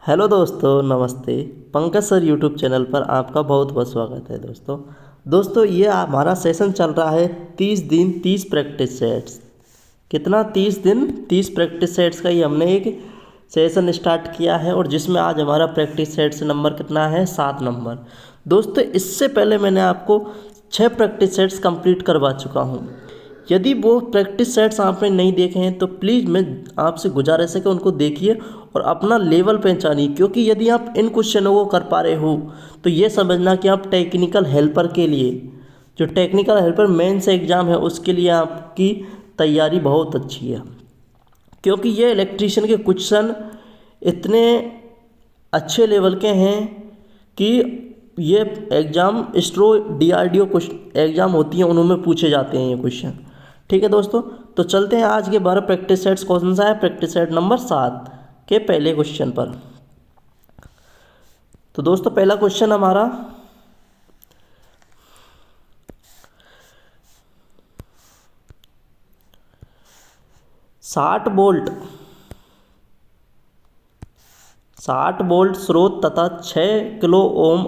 Hello दोस्तों, नमस्ते। Pankaj sir YouTube channel पर आपका बहुत बहुत स्वागत है। दोस्तों ये हमारा सेशन चल रहा है 30 दिन 30 प्रैक्टिस सेट्स। कितना? 30 दिन 30 प्रैक्टिस सेट्स का ही हमने एक सेशन स्टार्ट किया है और जिसमें आज हमारा प्रैक्टिस सेट्स नंबर कितना है? 7 नंबर। दोस्तों इससे पहले मैंने आपको 6 प्रैक्टिस सेट्स कंप्लीट करवा चुका हूँ। यदि वो प्रैक्टिस सेट्स आपने नहीं देखे हैं तो प्लीज़ मैं आपसे गुजारिश है कि उनको देखिए और अपना लेवल पहचानिए, क्योंकि यदि आप इन क्वेश्चनों को कर पा रहे हो तो ये समझना कि आप टेक्निकल हेल्पर के लिए, जो टेक्निकल हेल्पर मेंस एग्ज़ाम है उसके लिए आपकी तैयारी बहुत अच्छी है। क्योंकि ये इलेक्ट्रीशियन के क्वेश्चन इतने अच्छे लेवल के हैं कि ये एग्ज़ाम स्ट्रो DRDO एग्ज़ाम होती हैं उनमें पूछे जाते हैं ये क्वेश्चन। ठीक है दोस्तों, तो चलते हैं आज के 12 प्रैक्टिस सेट्स। कौन सा है? प्रैक्टिस सेट नंबर 7 के पहले क्वेश्चन पर। तो दोस्तों पहला क्वेश्चन हमारा 60 वोल्ट स्रोत तथा 6 किलो ओम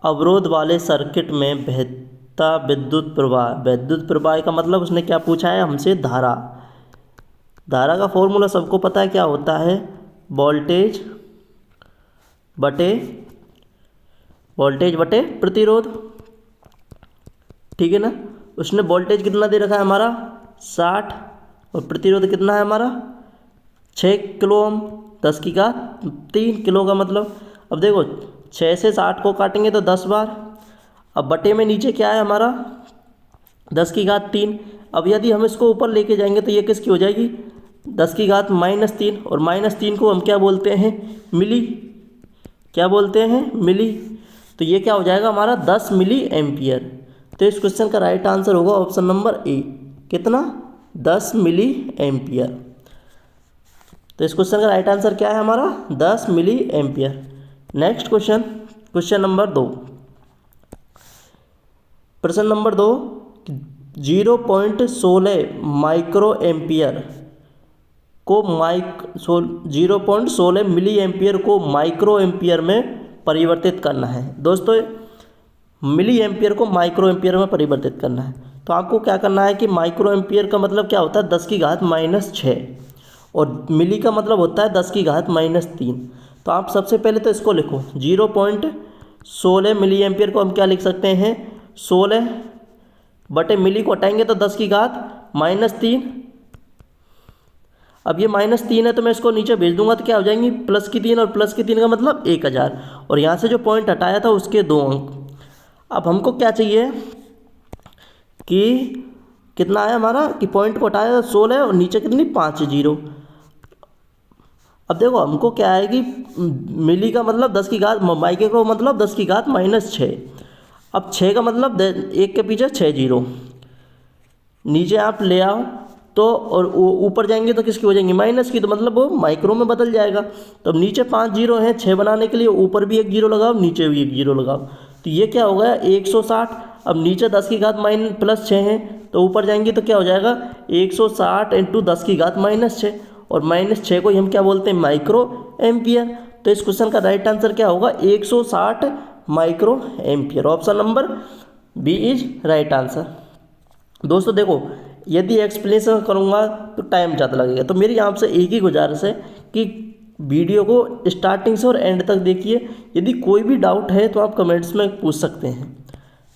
अवरोध वाले सर्किट में बहता विद्युत प्रवाह का मतलब उसने क्या पूछा है हमसे? धारा का फॉर्मूला सबको पता है क्या होता है? वोल्टेज बटे प्रतिरोध। ठीक है ना? उसने वोल्टेज कितना दे रखा है हमारा? 60 और प्रतिरोध कितना है हमारा? 6 किलो ओम। 10 की घात 3 किलो का मतलब, अब देखो 6 से 60 को काटेंगे तो 10 बार। अब बटे में नीचे क्या है हमारा? 10 की घात 3। अब यदि हम इसको ऊपर लेके जाएंगे तो ये किसकी हो जाएगी? 10 की घात -3। और -3 को हम क्या बोलते हैं? मिली। क्या बोलते हैं? मिली। तो ये क्या हो जाएगा हमारा? 10 मिली एम्पियर। तो इस क्वेश्चन का राइट आंसर होगा ऑप्शन नंबर ए। कितना? 10 मिली एम्पियर। तो इस क्वेश्चन का राइट आंसर क्या है हमारा? 10 milli ampere. Next question, question number 2। प्रश्न नंबर 2, 0.16 माइक्रो एम्पियर को 0.16 मिली एम्पियर को माइक्रो एम्पियर में परिवर्तित करना है। दोस्तों मिली एम्पियर को माइक्रो एम्पियर में परिवर्तित करना है तो आपको क्या करना है कि माइक्रो एम्पियर का मतलब क्या होता है? 10 की घात -6 और मिली का मतलब होता है 10 की घात -3। तो आप सबसे पहले तो इसको लिखो, 0.16 मिली एम्पियर को हम क्या लिख सकते हैं? 16 बटे मिली को हटाएंगे तो 10 की घात -3। अब ये -3 है तो मैं इसको नीचे भेज दूंगा तो क्या हो जाएंगी? +3 और +3 का मतलब 1000। और यहाँ से जो पॉइंट हटाया था उसके 2 अंक। अब हमको क्या चाहिए कि कितना है हमारा? कि पॉइंट को हटाया था 16 और नीचे कितनी? 5 जीरो। अब देखो हमको क्या है कि मिली का मतलब 10 की घात, माइक्रो का मतलब 10 की घात -6। अब 6 का मतलब 1 के पीछे 6 जीरो। नीचे आप ले आओ तो और ऊपर जाएंगे तो किसकी हो जाएंगी? माइनस की। तो मतलब वो माइक्रो में बदल जाएगा। तो अब नीचे 5 जीरो हैं, 6 बनाने के लिए ऊपर भी 1 जीरो लगाओ, नीचे भी 1 जीरो लगाओ। तो ये क्या हो गया? 160। अब नीचे 10 की घात +6 है तो ऊपर जाएंगे तो क्या हो जाएगा? 160 × 10 की घात -6 और -6 को ही हम क्या बोलते हैं? Micro ampere. तो इस क्वेश्चन का राइट आंसर क्या होगा? 160 micro ampere. Option number B is right answer. दोस्तों देखो यदि एक्सप्लेनेशन करूँगा तो टाइम ज़्यादा लगेगा, तो मेरी आपसे एक ही गुजारिश है कि वीडियो को स्टार्टिंग से और एंड तक देखिए। यदि कोई भी डाउट है तो आप कमेंट्स में पूछ सकते हैं।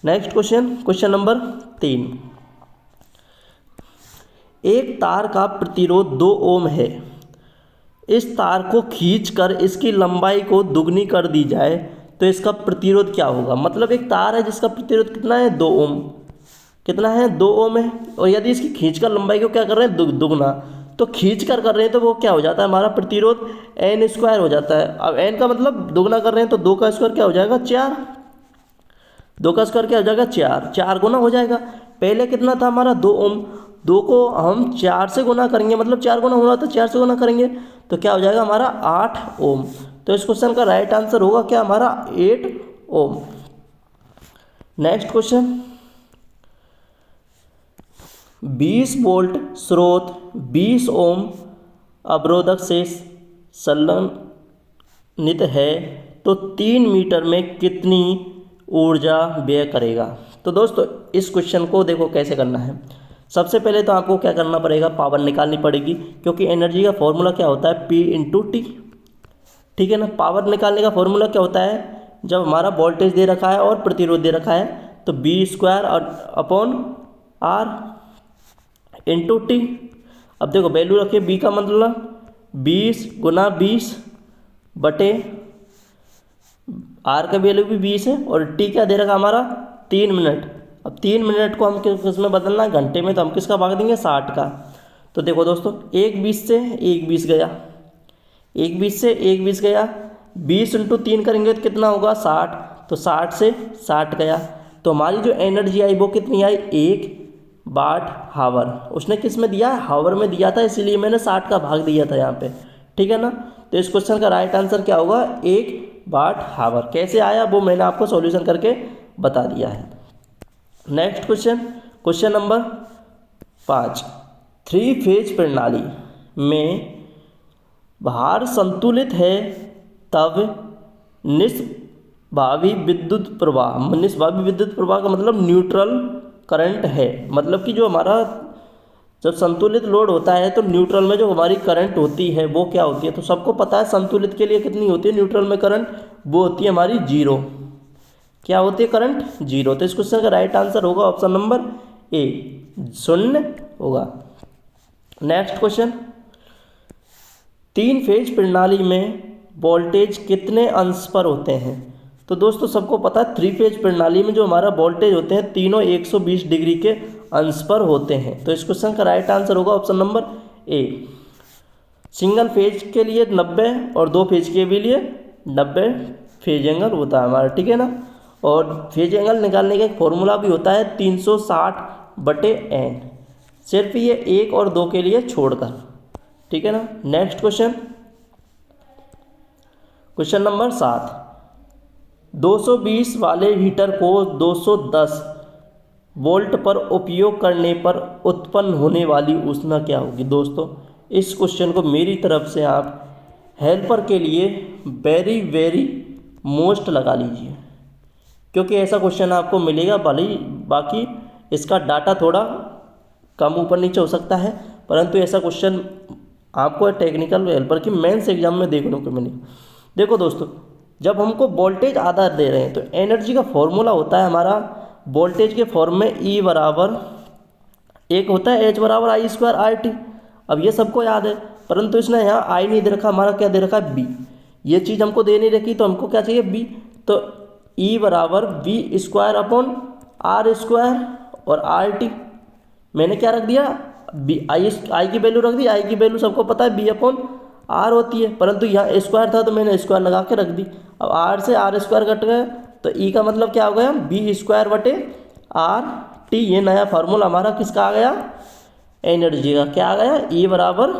Next question, question number 3। एक तार का प्रतिरोध 2 ओम है। इस तार को खींचकर इसकी लंबाई को दुगनी कर दी जाए तो इसका प्रतिरोध क्या होगा? मतलब एक तार है जिसका प्रतिरोध कितना है? 2 ओम। कितना है? 2 ओम है। और यदि इसकी खींचकर लंबाई को क्या कर रहे हैं? दुगना। तो खींचकर कर रहे हैं तो वो क्या हो जाता है हमारा? प्रतिरोध n² हो जाता है। अब n का मतलब दुगना कर रहे हैं तो 2 का स्क्वायर क्या हो जाएगा? 4। 2 का स्क्वायर क्या हो जाएगा? 4। 4 गुना हो जाएगा। पहले कितना था हमारा? 2 ओम। 2 को हम 4 से गुना करेंगे, मतलब 4 गुना होना तो 4 से गुना करेंगे तो क्या हो जाएगा हमारा? 8 ओम। तो इस क्वेश्चन का राइट आंसर होगा क्या हमारा? 8 ओम। नेक्स्ट क्वेश्चन, 20 वोल्ट स्रोत 20 ओम अवरोधक से संलग्न नित है तो 3 मीटर में कितनी ऊर्जा व्यय करेगा। तो दोस्तों इस क्वेश्चन को देखो कैसे करना है। सबसे पहले तो आपको क्या करना पड़ेगा, पावर निकालनी पड़ेगी, क्योंकि एनर्जी का फॉर्मूला क्या होता है, P इंटू टी। ठीक है ना। पावर निकालने का फॉर्मूला क्या होता है, जब हमारा वोल्टेज दे रखा है और प्रतिरोध दे रखा है तो V² और अपॉन R इंटू टी। अब देखो वैल्यू रखिए, B का मतलब 20 गुना 20 बटे R का वैल्यू भी 20 है और T क्या दे रखा हमारा 3 मिनट। अब 3 मिनट को हम किसमें बदलना है, घंटे में, तो हम किसका भाग देंगे 60 का। तो देखो दोस्तों 1 20 से 1 20 गया, 1 20 से 1 20 गया, 20 इंटू 3 करेंगे तो कितना होगा 60, तो 60 से 60 गया। तो हमारी जो एनर्जी आई वो कितनी आई, 1 वाट हावर। उसने किस में दिया है, हावर में दिया था, इसीलिए मैंने 60 का भाग दिया था यहाँ पे। ठीक है ना। तो इस क्वेश्चन का राइट आंसर क्या होगा, 1 वाट हावर। कैसे आया वो मैंने आपको सॉल्यूशन करके बता दिया है। Next question, question number 5। 3 phase प्रणाली में भार संतुलित है तब निष्प्रभावी विद्युत प्रवाह का मतलब न्यूट्रल करंट है। मतलब कि जो हमारा जब संतुलित लोड होता है तो न्यूट्रल में जो हमारी करंट होती है वो क्या होती है, तो सबको पता है संतुलित के लिए कितनी होती है न्यूट्रल में करंट, वो होती है हमारी 0। क्या होती है करंट, 0। तो इस क्वेश्चन का राइट आंसर होगा ऑप्शन नंबर ए, 0 होगा। नेक्स्ट क्वेश्चन, 3 फेज प्रणाली में वोल्टेज कितने अंश पर होते हैं। तो दोस्तों सबको पता है 3 फेज प्रणाली में जो हमारा वोल्टेज होते हैं तीनों 120 डिग्री के अंश पर होते हैं। तो इस क्वेश्चन का राइट आंसर होगा ऑप्शन नंबर ए। सिंगल फेज के लिए 90 और 2 फेज के भी लिए 90 फेज एंगल होता है हमारा। ठीक है ना। और फेज एंगल निकालने का एक फॉर्मूला भी होता है 360/n, सिर्फ ये 1 और 2 के लिए छोड़कर। ठीक है ना। Next question, question number 7। 220 वाले हीटर को 210 वोल्ट पर उपयोग करने पर उत्पन्न होने वाली ऊष्मा क्या होगी। दोस्तों इस क्वेश्चन को मेरी तरफ से आप हेल्पर के लिए वेरी वेरी मोस्ट लगा लीजिए, क्योंकि ऐसा क्वेश्चन आपको मिलेगा। भले ही बाकी इसका डाटा थोड़ा कम ऊपर नीचे हो सकता है, परंतु ऐसा क्वेश्चन आपको टेक्निकल हेल्पर की मेंस एग्जाम में देखने को मिले। देखो दोस्तों जब हमको वोल्टेज आधा दे रहे हैं तो एनर्जी का फॉर्मूला होता है हमारा वोल्टेज के फॉर्म में E बराबर एक होता है H बराबर I² RT। अब ये सबको याद है, परंतु इसने यहाँ I नहीं दे रखा, हमारा क्या दे रखा है B। ये चीज़ हमको दे नहीं रखी तो हमको क्या चाहिए B। तो E बराबर V² R² और RT। मैंने क्या रख दिया, आई की वैल्यू रख दी। आई की वैल्यू सबको पता है B/R होती है, परंतु यहाँ स्क्वायर था तो मैंने स्क्वायर लगा के रख दी। अब R से R² कट गए तो E का मतलब क्या हो गया, B²/RT। ये नया फार्मूला हमारा किसका आ गया, एनर्जी का। क्या आ गया, E बराबर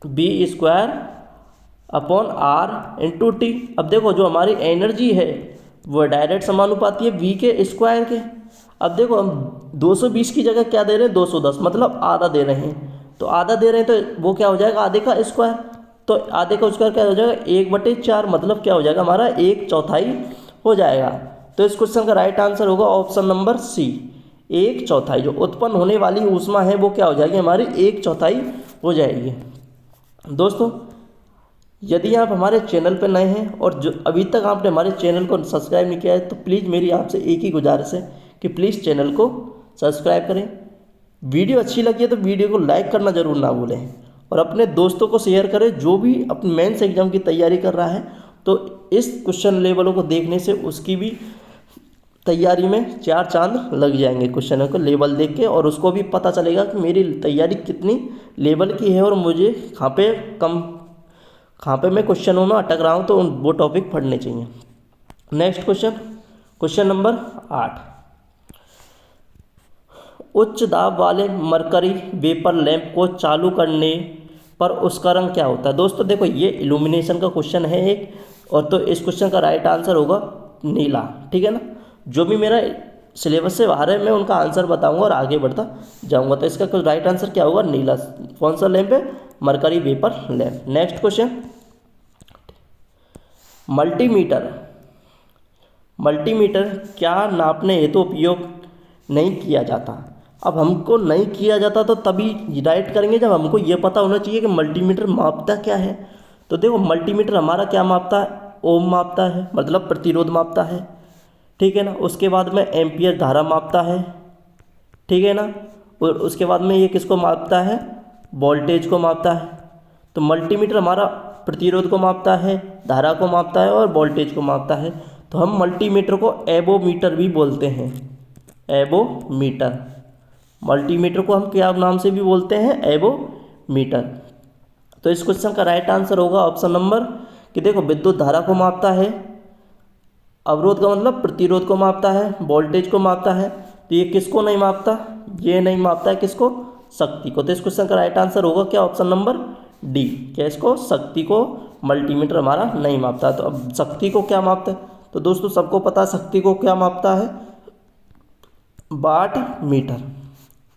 B²/R/T। अब देखो जो हमारी एनर्जी है वो डायरेक्ट समानुपाती है V के स्क्वायर के। अब देखो हम 220 की जगह क्या दे रहे हैं, 210, मतलब आधा दे रहे हैं। तो आधा दे रहे हैं तो वो क्या हो जाएगा, आधे का स्क्वायर। तो आधे का स्क्वायर क्या हो जाएगा, 1/4, मतलब क्या हो जाएगा हमारा 1/4 हो जाएगा। तो इस क्वेश्चन का राइट आंसर होगा ऑप्शन नंबर सी, 1/4। जो उत्पन्न होने वाली ऊष्मा है वो क्या हो जाएगी, हमारी 1/4 हो जाएगी। दोस्तों यदि आप हमारे चैनल पर नए हैं और जो अभी तक आपने हमारे चैनल को सब्सक्राइब नहीं किया है तो प्लीज़ मेरी आपसे एक ही गुजारिश है कि प्लीज़ चैनल को सब्सक्राइब करें। वीडियो अच्छी लगी है तो वीडियो को लाइक करना ज़रूर ना भूलें और अपने दोस्तों को शेयर करें जो भी अपने मेंस एग्जाम की तैयारी कर रहा है। तो इस क्वेश्चन लेवलों को देखने से उसकी भी तैयारी में 4 चांद लग जाएंगे। क्वेश्चनों को लेवल देख के, और उसको भी पता चलेगा कि मेरी तैयारी कितनी लेवल की है और मुझे कहाँ पे मैं क्वेश्चनों में अटक रहा हूँ, तो वो टॉपिक पढ़ने चाहिए। Next question, question number 8। उच्च दाब वाले मरकरी वेपर लैंप को चालू करने पर उसका रंग क्या होता है। दोस्तों देखो ये इल्यूमिनेशन का क्वेश्चन है एक, और तो इस क्वेश्चन का राइट आंसर होगा नीला। ठीक है ना। जो भी मेरा सिलेबस से बाहर है मैं उनका आंसर बताऊंगा और आगे बढ़ता जाऊंगा। तो इसका राइट आंसर क्या होगा, नीला। कौन सा लैंप है, mercury vapour lamp. Next question, multimeter multimeter क्या नापने हेतु उपयोग नहीं किया जाता। अब हमको नहीं किया जाता तो तभी राइट करेंगे जब हमको ये पता होना चाहिए कि मल्टीमीटर मापता क्या है। तो देखो मल्टीमीटर हमारा क्या मापता है, ओम मापता है, मतलब प्रतिरोध मापता है, ठीक है ना। उसके बाद में एम्पियर धारा मापता है, ठीक है ना। और उसके बाद में ये किसको मापता है, वोल्टेज को मापता है। तो मल्टीमीटर हमारा प्रतिरोध को मापता है, धारा को मापता है और वोल्टेज को मापता है। तो हम मल्टीमीटर को एवोमीटर भी बोलते हैं, एवोमीटर। मल्टीमीटर को हम क्या नाम से भी बोलते हैं, एवोमीटर। तो इस क्वेश्चन का राइट आंसर होगा ऑप्शन नंबर कि देखो विद्युत धारा को मापता है, अवरोध का मतलब प्रतिरोध को मापता है, वोल्टेज को मापता है। तो ये किसको नहीं मापता, ये नहीं मापता है किसको, शक्ति को। तो इस क्वेश्चन का राइट आंसर होगा क्या, ऑप्शन नंबर डी। क्या इसको, शक्ति को मल्टीमीटर हमारा नहीं मापता। तो अब शक्ति को क्या मापता है, तो दोस्तों सबको पता है शक्ति को क्या मापता है, वाट मीटर।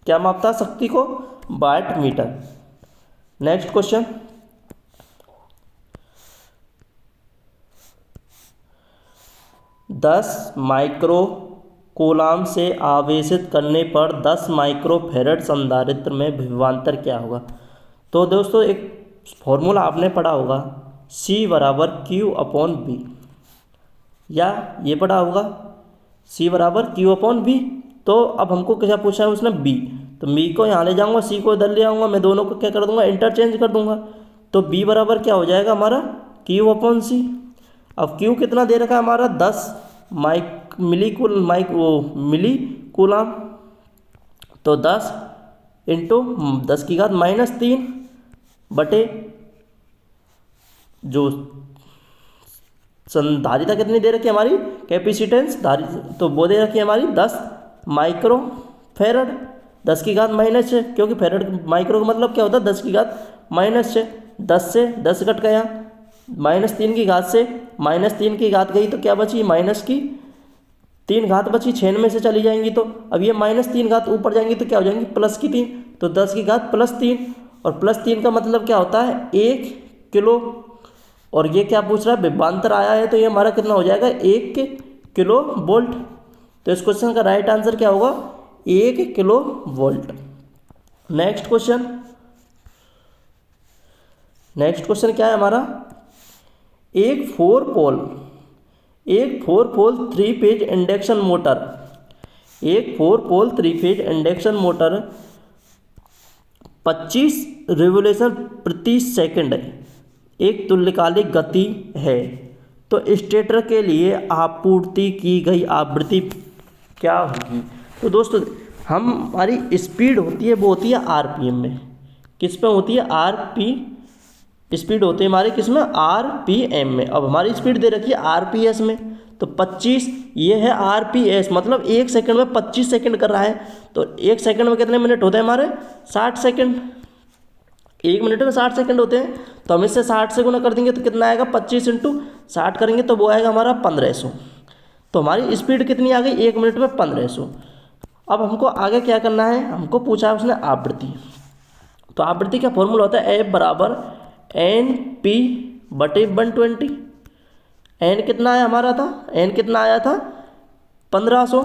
क्या मापता है शक्ति को, वाट मीटर। नेक्स्ट क्वेश्चन, दस माइक्रो कूलाम से आवेशित करने पर 10 माइक्रोफैरड संधारित्र में विभवांतर क्या होगा। तो दोस्तों एक फॉर्मूला आपने पढ़ा होगा, C बराबर Q/V, या ये पढ़ा होगा C बराबर Q/V। तो अब हमको क्या पूछा है उसने, B। तो B को यहाँ ले जाऊँगा, C को इधर ले आऊँगा, मैं दोनों को क्या कर दूँगा, इंटरचेंज कर दूँगा। तो B बराबर क्या हो जाएगा हमारा, Q/C। अब Q कितना दे रखा है हमारा, 10 मिली कूलाम। तो 10 इंटू 10 की घात -3 बटे जो संधारिता कितनी दे रखी है हमारी, कैपेसिटेंस धारी, तो वो दे रखी है हमारी 10 माइक्रोफैरड। 10 की घात -6, क्योंकि फैरड माइक्रो का मतलब क्या होता है, 10 की घात -6। 10 से 10 कट गया, -3 की घात से -3 की घात गई तो क्या बची, -3 घात बची, 6 में से चली जाएंगी। तो अब ये -3 घात ऊपर जाएंगी तो क्या हो जाएंगी, +3। तो 10 की घात +3, और +3 का मतलब क्या होता है, 1 किलो। और ये क्या पूछ रहा है, विभवांतर आया है, तो ये हमारा कितना हो जाएगा, 1 किलो वोल्ट। तो इस क्वेश्चन का राइट आंसर क्या होगा, 1 किलो वोल्ट। नेक्स्ट क्वेश्चन क्या है हमारा, एक 4 पोल 3 फेज इंडक्शन मोटर, एक 4 पोल 3 फेज इंडक्शन मोटर 25 रिवोल्यूशन प्रति सेकंड एक तुल्यकालिक गति है। तो स्टेटर के लिए आपूर्ति की गई आवृत्ति क्या होगी। तो दोस्तों हमारी स्पीड होती है, वो होती है आरपीएम में। किस पे होती है, स्पीड होती है हमारी किस में, आरपीएम में। अब हमारी स्पीड दे रखी है आरपीएस में। तो 25 ये है आरपीएस, मतलब 1 सेकंड में 25 सेकंड कर रहा है। तो 1 सेकंड में कितने मिनट होते हैं हमारे, 60 सेकंड। 1 मिनट में 60 सेकंड होते हैं। तो हम इससे 60 से गुना कर देंगे तो कितना आएगा, 25 × 60 करेंगे तो वो आएगा हमारा 1500। तो हमारी स्पीड कितनी आ गई, 1 मिनट में 1500। अब हमको आगे क्या करना है, हमको पूछा है उसने आवृत्ति। तो आवृत्ति का फॉर्मूला होता है F बराबर Np/120। एन कितना आया हमारा था, एन कितना आया था 1500।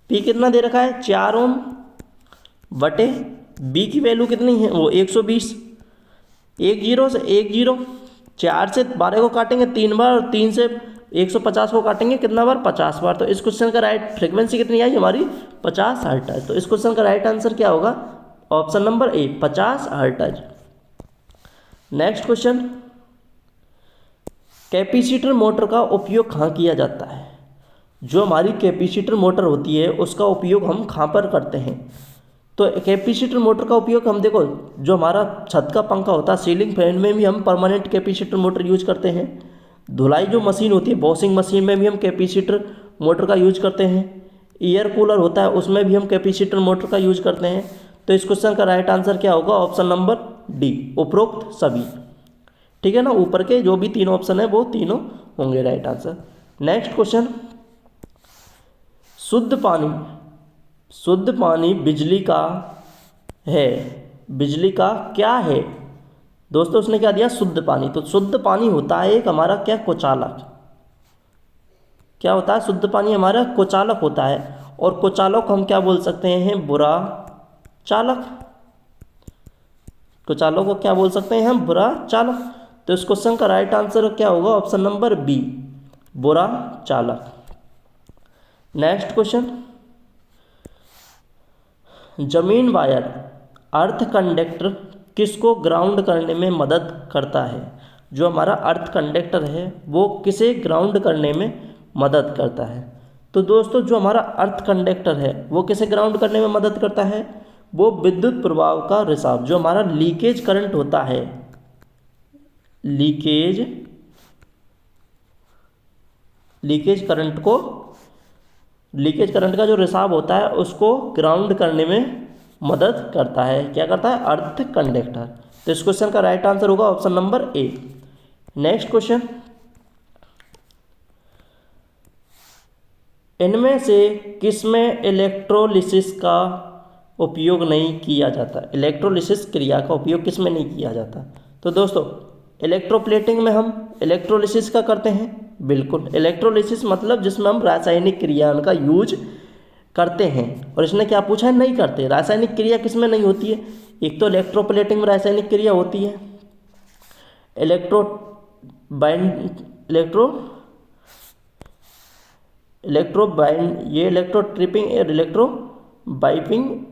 पी कितना दे रखा है 4 ओम बटे बी की वैल्यू कितनी है, वो 120। 10 से 10, 4 से 12 को काटेंगे 3 बार, और 3 से 150 को काटेंगे कितना बार, 50 बार। तो इस क्वेश्चन का राइट फ्रीक्वेंसी कितनी आई हमारी, 50 हर्ट्ज। तो इस क्वेश्चन का राइट आंसर क्या होगा, ऑप्शन नंबर ए, 50 hertz. Next question, capacitor motor का उपयोग कहाँ किया जाता है। जो हमारी कैपेसिटर मोटर होती है उसका उपयोग हम कहाँ पर करते हैं। तो कैपेसिटर मोटर का उपयोग हम देखो, जो हमारा छत का पंखा होता है, सीलिंग फैन में भी हम परमानेंट कैपेसिटर मोटर यूज करते हैं। धुलाई जो मशीन होती है, वॉशिंग मशीन में भी हम कैपेसिटर मोटर का यूज करते हैं। एयर कूलर होता है उसमें भी हम कैपेसिटर मोटर का यूज करते हैं। तो इस क्वेश्चन का राइट आंसर क्या होगा, ऑप्शन नंबर डी, उपरोक्त सभी। ठीक है ना, ऊपर के जो भी 3 ऑप्शन है वो तीनों होंगे राइट आंसर। नेक्स्ट क्वेश्चन, शुद्ध पानी बिजली का क्या है, दोस्तों उसने क्या दिया, शुद्ध पानी। तो शुद्ध पानी होता है एक हमारा क्या, कुचालक। क्या होता है, शुद्ध पानी हमारा कुचालक होता है। और कुचालक को हम क्या बोल सकते हैं, बुरा चालक। कुचालक को क्या बोल सकते हैं हम, बुरा चालक। तो इस क्वेश्चन का राइट आंसर क्या होगा, ऑप्शन नंबर बी, बुरा चालक। नेक्स्ट क्वेश्चन, जमीन वायर अर्थ कंडक्टर किसको ग्राउंड करने में मदद करता है। जो हमारा अर्थ कंडक्टर है वो किसे ग्राउंड करने में मदद करता है। तो दोस्तों जो हमारा अर्थ कंडक्टर है वो किसे ग्राउंड करने में मदद करता है, वो विद्युत प्रवाह का रिसाव, जो हमारा लीकेज करंट होता है, लीकेज करंट का जो रिसाव होता है उसको ग्राउंड करने में मदद करता है। क्या करता है, अर्थ कंडक्टर। तो इस क्वेश्चन का राइट आंसर होगा ऑप्शन नंबर ए। नेक्स्ट क्वेश्चन, इनमें से किसमें इलेक्ट्रोलिसिस का उपयोग नहीं किया जाता। इलेक्ट्रोलिसिस क्रिया का उपयोग किसमें नहीं किया जाता। तो दोस्तों इलेक्ट्रोप्लेटिंग में हम इलेक्ट्रोलिसिस का करते हैं, बिल्कुल। इलेक्ट्रोलिसिस मतलब जिसमें हम रासायनिक क्रिया का यूज करते हैं। और इसने क्या पूछा है, नहीं करते। रासायनिक क्रिया किसमें नहीं होती है, एक तो इलेक्ट्रोप्लेटिंग में रासायनिक क्रिया होती है, ये इलेक्ट्रोट्रिपिंग और इलेक्ट्रो बाइपिंग,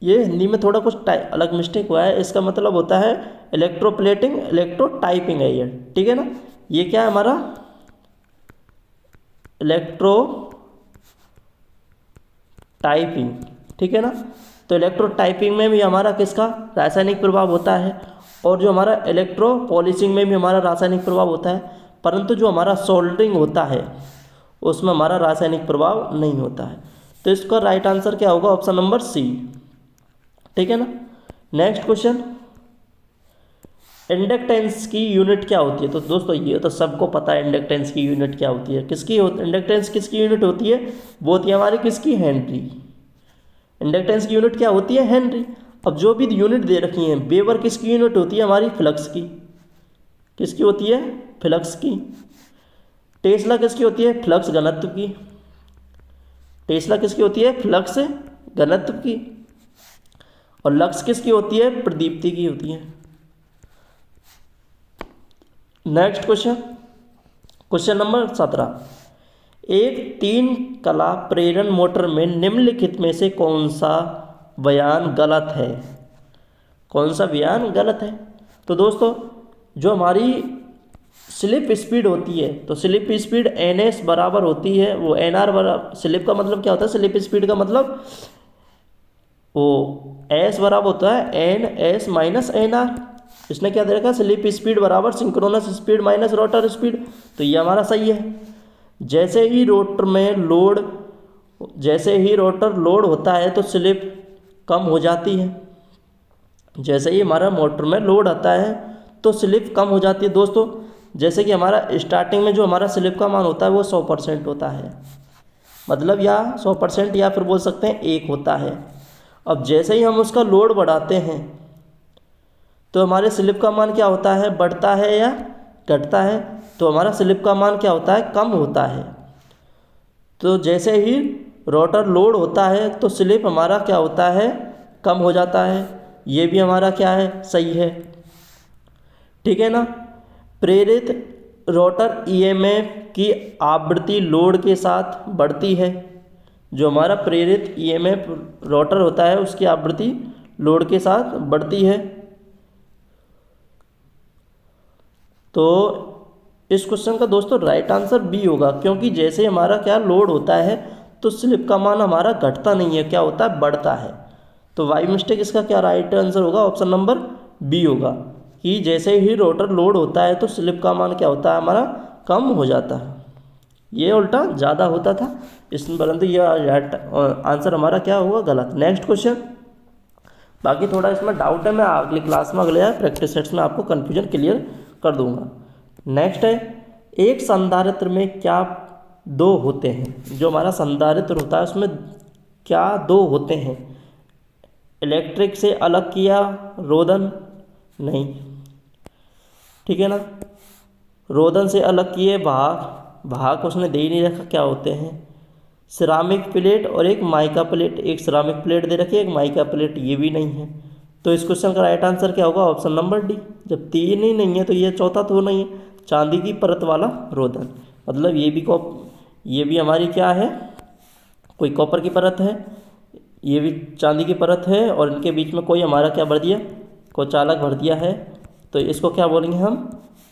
ये हिंदी में थोड़ा कुछ अलग मिस्टेक हुआ है। इसका मतलब होता है इलेक्ट्रोप्लेटिंग, इलेक्ट्रोटाइपिंग है ये, ठीक है ना। ये क्या है हमारा, इलेक्ट्रोटाइपिंग, ठीक है ना। तो इलेक्ट्रोटाइपिंग में भी हमारा किसका रासायनिक प्रभाव होता है, और जो हमारा इलेक्ट्रोपॉलिशिंग में भी हमारा रासायनिक प्रभाव होता है। परंतु जो हमारा सोल्डरिंग होता है उसमें हमारा रासायनिक प्रभाव नहीं होता है। तो इसका राइट आंसर क्या होगा, ऑप्शन नंबर सी, ठीक है ना। नेक्स्ट क्वेश्चन, इंडक्टेंस की यूनिट क्या होती है। तो दोस्तों ये तो सबको पता है इंडक्टेंस की यूनिट क्या होती है। इंडक्टेंस किसकी यूनिट होती है, वो होती है हमारी किसकी, हेनरी। इंडक्टेंस की यूनिट क्या होती है, हेनरी। अब जो भी यूनिट दे रखी है, वेबर किसकी यूनिट होती है, हमारी फ्लक्स की। किसकी होती है, फ्लक्स की। टेस्ला किसकी होती है, फ्लक्स घनत्व की। टेस्ला किसकी होती है, फ्लक्स घनत्व की। और लक्स किसकी होती है, प्रदीप्ति की होती है। नेक्स्ट क्वेश्चन, क्वेश्चन नंबर 17, एक 3 कला प्रेरण मोटर में निम्नलिखित में से कौन सा बयान गलत है। कौन सा बयान गलत है। तो दोस्तों जो हमारी स्लिप स्पीड होती है, तो स्लिप स्पीड NS बराबर होती है, वो NR बराबर, स्लिप का मतलब क्या होता है, स्लिप स्पीड का मतलब वो S बराबर होता है NS माइनस NR। इसने क्या दे रखा है, स्लिप स्पीड बराबर synchronous speed minus rotor speed. तो ये हमारा सही है। जैसे ही रोटर लोड होता है तो स्लिप कम हो जाती है। जैसे ही हमारा मोटर में लोड आता है तो स्लिप कम हो जाती है। दोस्तों जैसे कि हमारा स्टार्टिंग में जो हमारा स्लिप का मान होता है वो 100% होता है, मतलब या 100% या फिर बोल सकते हैं 1 होता है। अब जैसे ही हम उसका लोड बढ़ाते हैं तो हमारे स्लिप का मान क्या होता है, बढ़ता है या घटता है। तो हमारा स्लिप का मान क्या होता है, कम होता है। तो जैसे ही रोटर लोड होता है तो स्लिप हमारा क्या होता है, कम हो जाता है। ये भी हमारा क्या है, सही है, ठीक है ना। प्रेरित रोटर EMF की आवृत्ति लोड के साथ बढ़ती है। जो हमारा प्रेरित EMF रोटर होता है उसकी आवृत्ति लोड के साथ बढ़ती है। तो इस क्वेश्चन का दोस्तों राइट आंसर बी होगा, क्योंकि जैसे हमारा क्या लोड होता है तो स्लिप का मान हमारा घटता नहीं है, क्या होता है, बढ़ता है। तो वाई मिस्टेक इसका क्या राइट आंसर होगा, ऑप्शन नंबर बी होगा, कि जैसे ही रोटर लोड होता है तो स्लिप का मान क्या होता है, हमारा कम हो जाता है। ये उल्टा ज़्यादा होता था इसमें, परंतु यह आंसर हमारा क्या होगा, गलत। नेक्स्ट क्वेश्चन, बाकी थोड़ा इसमें डाउट है, मैं अगली क्लास में अगले प्रैक्टिस सेट्स में आपको कन्फ्यूजन क्लियर कर दूंगा। नेक्स्ट है, एक संधारित्र में क्या 2 होते हैं। जो हमारा संधारित्र होता है उसमें क्या 2 होते हैं। इलेक्ट्रिक से अलग किया रोधन, नहीं, ठीक है ना। रोदन से अलग किए भाग, भाग उसने दे ही नहीं रखा क्या होते हैं। सिरामिक प्लेट और एक माइका प्लेट, एक सिरामिक प्लेट दे रखी है, एक माइका प्लेट, ये भी नहीं है। तो इस क्वेश्चन का राइट आंसर क्या होगा, ऑप्शन नंबर डी। जब तीन ही नहीं है तो ये चौथा तो नहीं है, चांदी की परत वाला रोदन। मतलब ये भी हमारी क्या है, कोई कॉपर की परत है, ये भी चांदी की परत है, और इनके बीच में कोई हमारा क्या भर दिया, कोई चालक भर दिया है। तो इसको क्या बोलेंगे हम,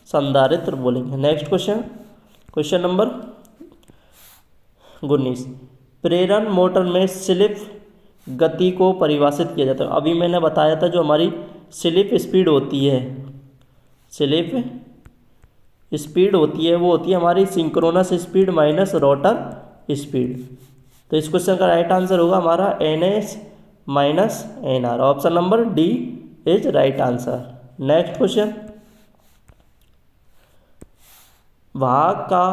संधारित्र बोलेंगे। Next question, question number 19। प्रेरण मोटर में स्लिप गति को परिभाषित किया जाता है। अभी मैंने बताया था जो हमारी स्लिप स्पीड होती है, स्लिप स्पीड होती है वो होती है हमारी synchronous speed minus rotor speed. तो इस क्वेश्चन का राइट आंसर होगा हमारा NS minus NR। Option number D is right answer. Next question, भाग का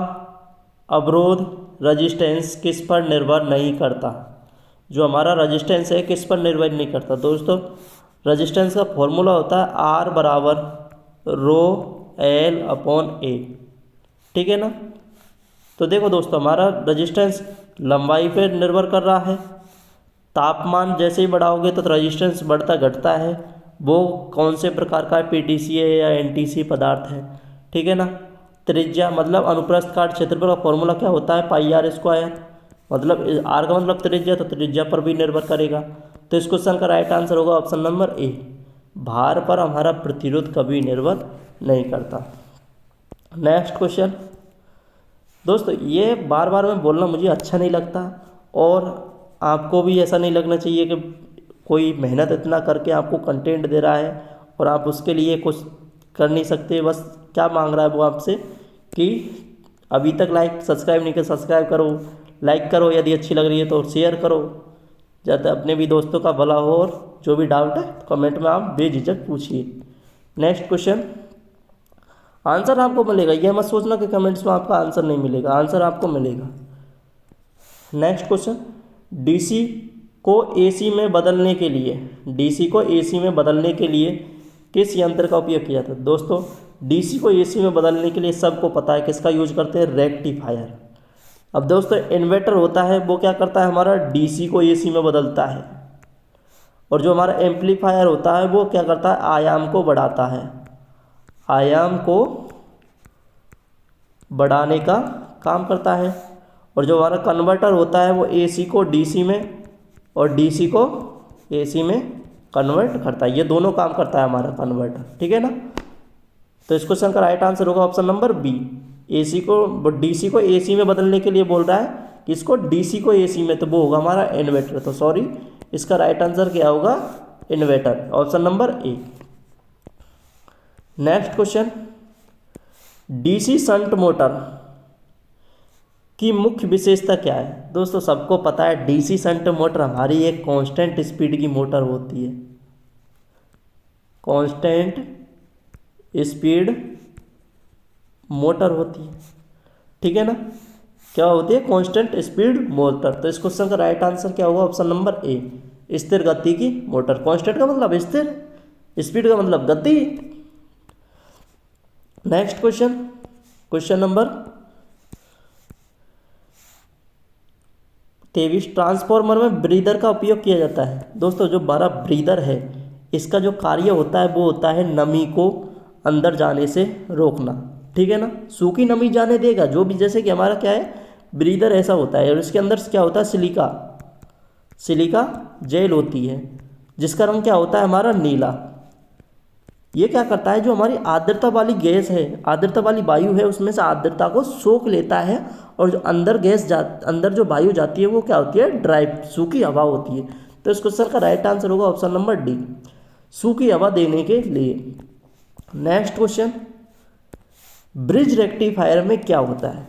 अवरोध रजिस्टेंस किस पर निर्भर नहीं करता। जो हमारा रजिस्टेंस है किस पर निर्भर नहीं करता दोस्तों, रजिस्टेंस का फॉर्मूला होता है R बराबर रो L अपॉन A, ठीक है ना। तो देखो दोस्तों, हमारा रजिस्टेंस लंबाई पर निर्भर कर रहा है, तापमान जैसे ही बढ़ाओगे तो रजिस्टेंस बढ़ता घटता है, वो कौन से प्रकार का PTC है या NTC पदार्थ है, ठीक है ना। त्रिज्या मतलब अनुप्रस्थ काट क्षेत्रफल का फॉर्मूला क्या होता है, पाई R स्क्वायर, मतलब R का मतलब त्रिज्या, तो त्रिज्या पर भी निर्भर करेगा। तो इस क्वेश्चन का राइट आंसर होगा ऑप्शन नंबर ए, भार पर हमारा प्रतिरोध कभी निर्भर नहीं करता। नेक्स्ट क्वेश्चन दोस्तों, ये बार बार मैं बोलना मुझे अच्छा नहीं लगता, और आपको भी ऐसा नहीं लगना चाहिए कि कोई मेहनत इतना करके आपको कंटेंट दे रहा है और आप उसके लिए कुछ कर नहीं सकते। बस क्या मांग रहा है वो आपसे कि अभी तक लाइक सब्सक्राइब नहीं किया, सब्सक्राइब करो, लाइक करो, यदि अच्छी लग रही है तो शेयर करो, जाते अपने भी दोस्तों का भला हो। और जो भी डाउट है कमेंट में आप बेझिझक पूछिए। नेक्स्ट क्वेश्चन, आंसर आपको मिलेगा, यह मत सोचना कि कमेंट्स में आपका आंसर नहीं मिलेगा, आंसर आपको मिलेगा। नेक्स्ट क्वेश्चन, डीसी को एसी में बदलने के लिए, डीसी को एसी में बदलने के लिए किस यंत्र का उपयोग किया जाता है। दोस्तों, डीसी को एसी में बदलने के लिए सबको पता है किसका यूज करते हैं, रेक्टिफायर। अब दोस्तों, इन्वर्टर होता है वो क्या करता है, हमारा डीसी को एसी में बदलता है, और जो हमारा एम्पलीफायर होता है वो क्या करता है, आयाम को बढ़ाता है, आयाम को बढ़ाने का काम करता है। और जो हमारा कन्वर्टर होता है वो एसी को डीसी में और डीसी को एसी में कन्वर्ट करता है, ये दोनों काम करता है हमारा कन्वर्टर, ठीक है ना। तो इस क्वेश्चन का राइट आंसर होगा ऑप्शन नंबर बी, एसी को डीसी को एसी में बदलने के लिए बोल रहा है कि इसको डीसी को एसी में, तो वो होगा हमारा इन्वर्टर। तो सॉरी, इसका राइट आंसर क्या होगा, इन्वर्टर, ऑप्शन नंबर ए। Next question, DC shunt motor की मुख्य विशेषता क्या है। दोस्तों, सबको पता है डीसी शंट मोटर हमारी एक कांस्टेंट स्पीड की मोटर होती है, कांस्टेंट स्पीड मोटर होती है, ठीक है ना। क्या होती है, कांस्टेंट स्पीड मोटर। तो इस क्वेश्चन का राइट आंसर क्या होगा, ऑप्शन नंबर ए, स्थिर गति की मोटर। कांस्टेंट का मतलब स्थिर, स्पीड का मतलब गति। Next question, question number 23, transformer में ब्रीदर का उपयोग किया जाता है। दोस्तों, जो हमारा ब्रीदर है इसका जो कार्य होता है वो होता है नमी को अंदर जाने से रोकना, ठीक है ना। सूखी नमी जाने देगा, जो भी, जैसे कि हमारा क्या है, ब्रीदर ऐसा होता है, और इसके अंदर क्या होता है, सिलिका, सिलिका जेल होती है, जिसका रंग क्या होता है हमारा नीला। ये क्या करता है, जो हमारी आर्द्रता वाली गैस है, आर्द्रता वाली वायु है, उसमें से आर्द्रता को सोख लेता है, और जो अंदर अंदर जो वायु जाती है वो क्या होती है, ड्राई, सूखी हवा होती है। तो इस क्वेश्चन का राइट आंसर होगा ऑप्शन नंबर डी, सूखी हवा देने के लिए। नेक्स्ट क्वेश्चन, ब्रिज रेक्टिफायर में क्या होता है।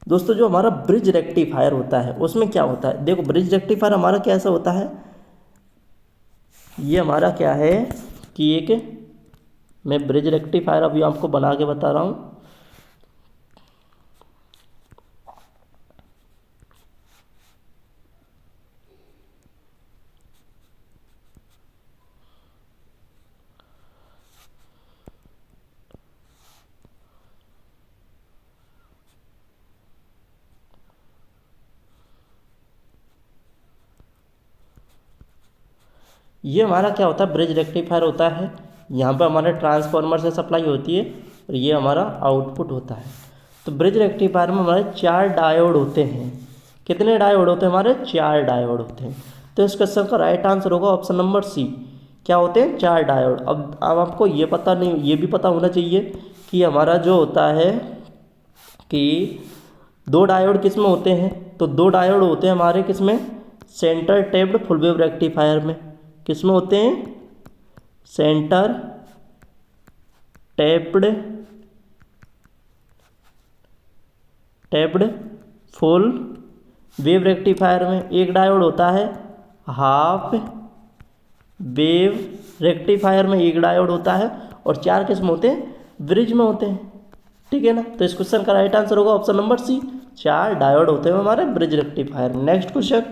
दोस्तों, जो हमारा ब्रिज रेक्टिफायर होता है उसमें क्या होता है, देखो ब्रिज रेक्टिफायर हमारा कैसा होता है, ये हमारा क्या है कि एक, मैं ब्रिज रेक्टिफायर अभी आपको बना के बता रहा हूँ। ये हमारा क्या होता है, ब्रिज रेक्टिफायर होता है। यहाँ पर हमारे ट्रांसफार्मर से सप्लाई होती है और ये हमारा आउटपुट होता है। तो ब्रिज रेक्टिफायर में हमारे 4 डायोड होते हैं। कितने डायोड होते हैं हमारे? 4 डायोड होते हैं। तो इस क्वेश्चन का राइट आंसर होगा ऑप्शन नंबर सी। क्या होते हैं? 4 डायोड। अब आपको ये पता नहीं, ये भी पता होना चाहिए कि हमारा जो होता है कि 2 डायोड किस में होते हैं। तो 2 डायोड होते हैं हमारे किस में? Centre tapped full wave rectifier में। किस में होते हैं? Centre tapped full wave rectifier में। एक डायोड होता है हाफ वेव रेक्टिफायर में, एक डायोड होता है। और 4 किस में होते हैं? ब्रिज में होते हैं। ठीक है ना। तो इस क्वेश्चन का राइट आंसर होगा ऑप्शन नंबर सी। 4 डायोड होते हैं हमारे ब्रिज रेक्टिफायर में। नेक्स्ट क्वेश्चन,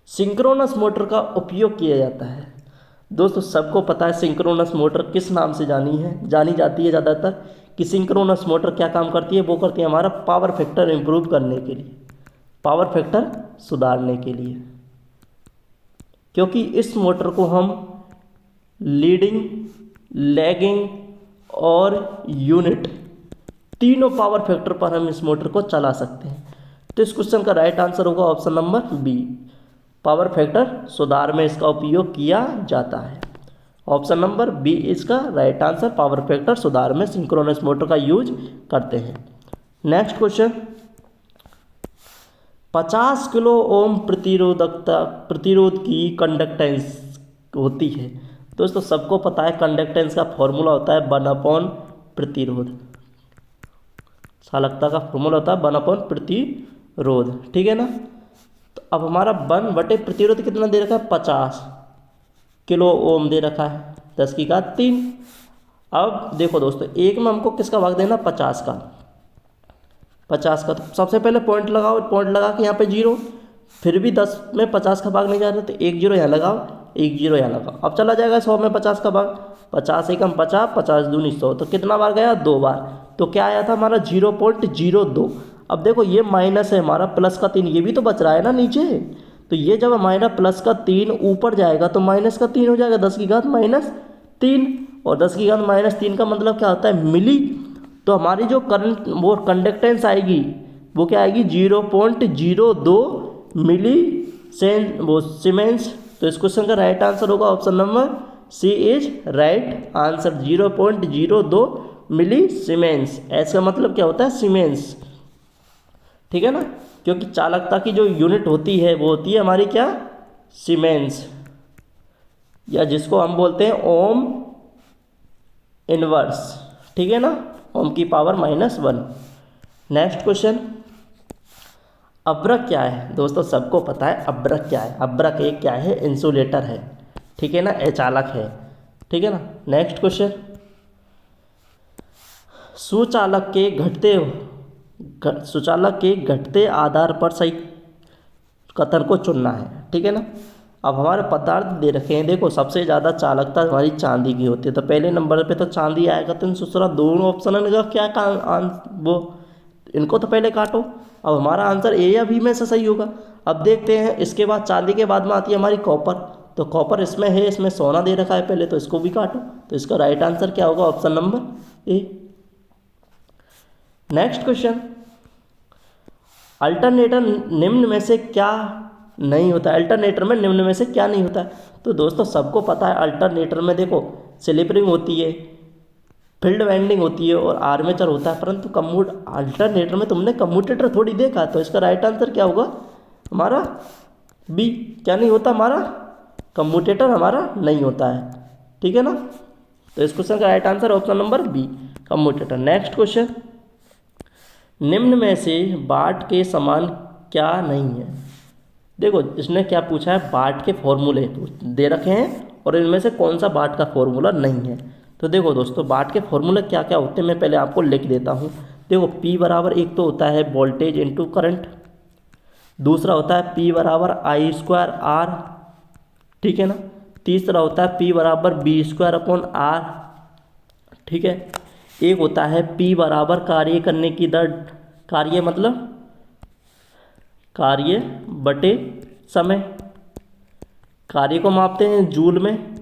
सिंक्रोनस मोटर का उपयोग किया जाता है। दोस्तों सबको पता है सिंक्रोनस मोटर किस नाम से जानी जाती है ज़्यादातर, कि सिंक्रोनस मोटर क्या काम करती है? वो करती है हमारा पावर फैक्टर इंप्रूव करने के लिए, पावर फैक्टर सुधारने के लिए। क्योंकि इस मोटर को हम लीडिंग, लैगिंग और यूनिट तीनों पावर फैक्टर पर हम इस मोटर को चला सकते हैं। तो इस क्वेश्चन का राइट आंसर होगा option number B. Power factor सुधार में इसका उपयोग किया जाता है। ऑप्शन नंबर बी इसका राइट आंसर, पावर फैक्टर सुधार में सिंक्रोनस मोटर का यूज करते हैं। नेक्स्ट क्वेश्चन, 50 किलो ओम प्रतिरोध की कंडक्टेंस होती है। दोस्तों सबको पता है कंडक्टेंस का फॉर्मूला होता है 1/, प्रतिरोध। चालकता का फॉर्मूला होता है 1/ प्रतिरोध। ठीक है ना। तो अब हमारा 1 प्रतिरोध कितना दे रखा है? 50 किलो ओम दे रखा है, 10 की घात 3। अब देखो दोस्तों, एक में हमको किसका भाग देना? 50 का। तो सबसे पहले पॉइंट लगाओ, पॉइंट लगा के यहाँ पे 0, फिर भी 10 में 50 का भाग नहीं जा रहा, तो 1 0 यहाँ लगाओ, 1 0 यहाँ लगाओ। अब चला जाएगा 100 में 50 का भाग, 50 एकम 50, 50 दूनी 100। तो कितना बार गया? 2 बार। तो क्या आया था हमारा? 0.02। अब देखो ये माइनस है हमारा, प्लस का 3 ये भी तो बच रहा है ना नीचे। तो ये जब हमारा प्लस का 3 ऊपर जाएगा तो माइनस का 3 हो जाएगा, 10 की घात -3। और 10 की घात -3 का मतलब क्या होता है? मिली। तो हमारी जो करंट वो कंडक्टेंस आएगी वो क्या आएगी? 0.02 मिली सीमेंस। तो इस क्वेश्चन का राइट आंसर होगा option number C is right answer, 0.02 milli siemens. ऐसा मतलब क्या होता है? सीमेंस। ठीक है ना। क्योंकि चालकता की जो यूनिट होती है वो होती है हमारी क्या? सीमेंस, या जिसको हम बोलते हैं ओम इनवर्स। ठीक है ना, ओम की पावर -1। नेक्स्ट क्वेश्चन, अब्रक क्या है? दोस्तों सबको पता है अब्रक क्या है। अब्रक एक क्या है? इंसुलेटर है। ठीक है ना, अचालक है। ठीक है ना। नेक्स्ट क्वेश्चन, सुचालक के घटते आधार पर सही कथन को चुनना है। ठीक है ना। अब हमारे पदार्थ दे रखे हैं, देखो सबसे ज़्यादा चालकता हमारी चांदी की होती है, तो पहले नंबर पे तो चांदी आएगा। तो दूसरा दोनों ऑप्शन इनका क्या वो इनको तो पहले काटो। अब हमारा आंसर ए या बी में से सही होगा। अब देखते हैं, इसके बाद चांदी के बाद में आती है हमारी कॉपर। तो कॉपर इसमें है, इसमें सोना दे रखा है पहले, तो इसको भी काटो। तो इसका राइट आंसर क्या होगा? ऑप्शन नंबर ए। नेक्स्ट क्वेश्चन, अल्टरनेटर निम्न में से क्या नहीं होता? अल्टरनेटर में निम्न में से क्या नहीं होता है? तो दोस्तों सबको पता है अल्टरनेटर में देखो स्लिपरिंग होती है, फील्ड वाइंडिंग होती है और आर्मेचर होता है, परंतु अल्टरनेटर में तुमने कम्यूटेटर थोड़ी देखा। तो इसका राइट आंसर क्या होगा हमारा? बी। क्या नहीं होता हमारा? कम्यूटेटर हमारा नहीं होता है। ठीक है ना। तो इस क्वेश्चन का right answer option number B, commutator. Next question, निम्न में से वाट के समान क्या नहीं है? देखो इसने क्या पूछा है? वाट के फॉर्मूले दे रखे हैं और इनमें से कौन सा वाट का फॉर्मूला नहीं है। तो देखो दोस्तों, वाट के फॉर्मूले क्या क्या होते हैं मैं पहले आपको लिख देता हूँ। देखो P बराबर, एक तो होता है वोल्टेज इनटू करंट, दूसरा होता है P बराबर I²R। ठीक है ना। तीसरा होता है P बराबर B²/R। ठीक है। एक होता है P बराबर कार्य करने की दर, कार्य मतलब कार्य बटे समय। कार्य को मापते हैं जूल में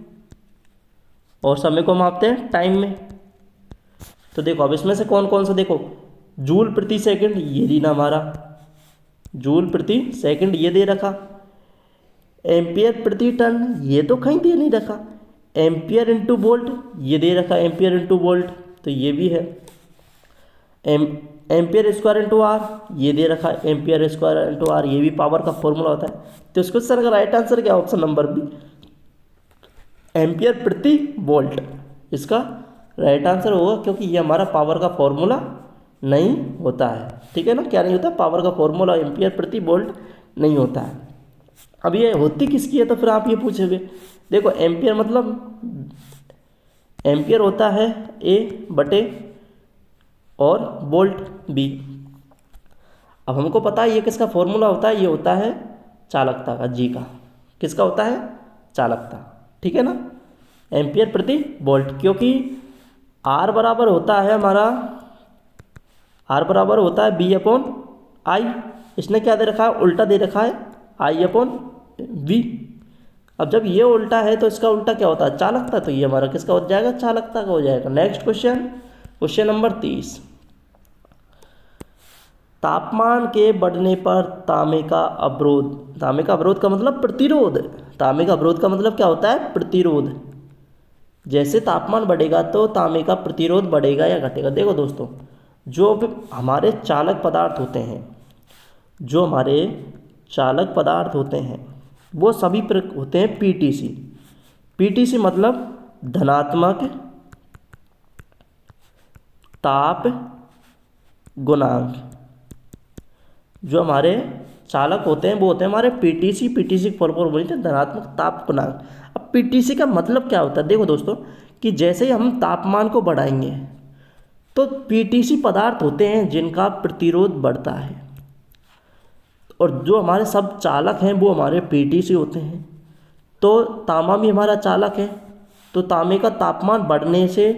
और समय को मापते हैं टाइम में। तो देखो अब इसमें से कौन कौन सा, देखो जूल प्रति सेकंड ये दी ना हमारा, जूल प्रति सेकंड ये दे रखा, एम्पियर प्रति टन ये तो कहीं दे नहीं रखा, एम्पियर इंटू वोल्ट ये दे रखा, एम्पियर इंटू वोल्ट तो ये भी है, एम्पियर स्क्वायर इंटू आर ये दे रखा, एम्पियर स्क्वायर इंटू आर ये भी पावर का फॉर्मूला होता है। तो इसको सर का राइट आंसर क्या, ऑप्शन नंबर बी, एम्पियर प्रति वोल्ट इसका राइट आंसर होगा, क्योंकि ये हमारा पावर का फॉर्मूला नहीं होता है। ठीक है ना, क्या नहीं होता, पावर का फॉर्मूला एम्पियर प्रति वोल्ट नहीं होता है। अब ये होती किसकी है, तो फिर आप ये पूछोगे, देखो एम्पियर मतलब एम्पियर होता है ए बटे और वोल्ट बी। अब हमको पता है ये किसका फॉर्मूला होता है, ये होता है चालकता का, जी का, किसका होता है, चालकता। ठीक है ना, एम्पियर प्रति वोल्ट, क्योंकि आर बराबर होता है हमारा, आर बराबर होता है बी अपॉन आई, इसने क्या दे रखा है, उल्टा दे रखा है आई अपॉन वी। अब जब ये उल्टा है तो इसका उल्टा क्या होता है, चालकता, तो ये हमारा किसका हो जाएगा, चालकता का हो जाएगा। नेक्स्ट क्वेश्चन, क्वेश्चन नंबर 30, तापमान के बढ़ने पर तांबे का अवरोध, तांबे का अवरोध का मतलब प्रतिरोध, तांबे का अवरोध का मतलब क्या होता है, प्रतिरोध। जैसे तापमान बढ़ेगा तो तांबे का प्रतिरोध बढ़ेगा या घटेगा। देखो दोस्तों, जो भी हमारे चालक पदार्थ होते हैं, जो हमारे चालक पदार्थ होते हैं वो सभी होते हैं पीटीसी। पीटीसी मतलब धनात्मक ताप गुणांक। जो हमारे चालक होते हैं वो होते हैं हमारे पीटीसी, पीटीसी फॉर्मूला बोलते हैं धनात्मक ताप गुणांक। अब पीटीसी का मतलब क्या होता है, देखो दोस्तों कि जैसे ही हम तापमान को बढ़ाएंगे तो पीटीसी पदार्थ होते हैं जिनका प्रतिरोध बढ़ता है, और जो हमारे सब चालक हैं वो हमारे पीटीसी होते हैं। तो तांबा भी हमारा चालक है, तो तांबे का तापमान बढ़ने से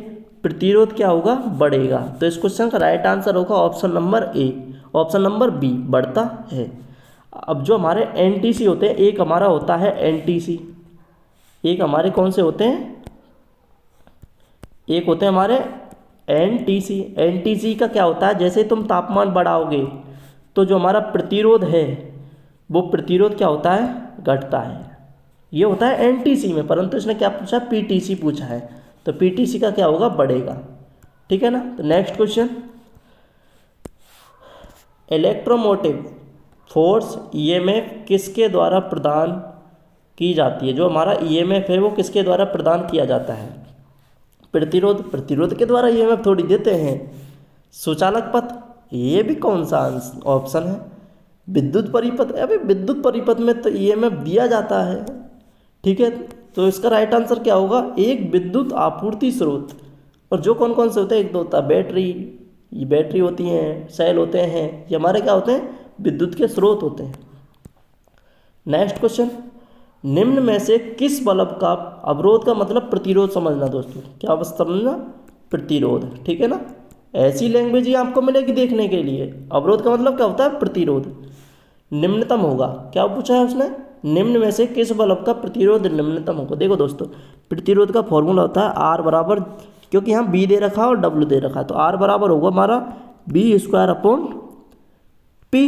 प्रतिरोध क्या होगा, बढ़ेगा। तो इस क्वेश्चन का राइट आंसर होगा option number A, option number B, बढ़ता है। अब जो हमारे एनटीसी होते हैं, एक हमारा होता है एनटीसी, एक हमारे कौन से होते हैं, एक होते हैं हमारे एनटीसी। एनटीसी का क्या होता है, जैसे तुम तापमान बढ़ाओगे तो जो हमारा प्रतिरोध है वो प्रतिरोध क्या होता है, घटता है। ये होता है एनटीसी में, परंतु इसने क्या पूछा, पीटीसी पूछा है, तो पीटीसी का क्या होगा, बढ़ेगा। ठीक है ना। तो next question, electromotive force EMF किसके द्वारा प्रदान की जाती है। जो हमारा ईएमएफ है वो किसके द्वारा प्रदान किया जाता है, प्रतिरोध, प्रतिरोध के द्वारा ईएमएफ थोड़ी देते हैं। सुचालक पथ, ये भी कौन सा ऑप्शन है, विद्युत परिपथ, अभी विद्युत परिपथ में तो ईएमएफ दिया जाता है। ठीक है, तो इसका राइट आंसर क्या होगा, एक विद्युत आपूर्ति स्रोत। और जो कौन कौन से होते हैं, एक तो होता है बैटरी, ये बैटरी होती हैं, सेल होते हैं, ये हमारे क्या होते हैं, विद्युत के स्रोत होते हैं। नेक्स्ट क्वेश्चन, निम्न में से किस बल्ब का, अवरोध का मतलब प्रतिरोध समझना दोस्तों, क्या बस समझना, प्रतिरोध। ठीक है ना, ऐसी लैंग्वेज ही आपको मिलेगी देखने के लिए। अवरोध का मतलब क्या होता है, प्रतिरोध निम्नतम होगा। क्या पूछा है उसने, निम्न में से किस बल्ब का प्रतिरोध निम्नतम होगा। देखो दोस्तों, प्रतिरोध का फॉर्मूला होता है आर बराबर, क्योंकि यहाँ बी दे रखा है और डब्ल्यू दे रखा है, तो आर बराबर होगा हमारा बी स्क्वायर अपॉन पी।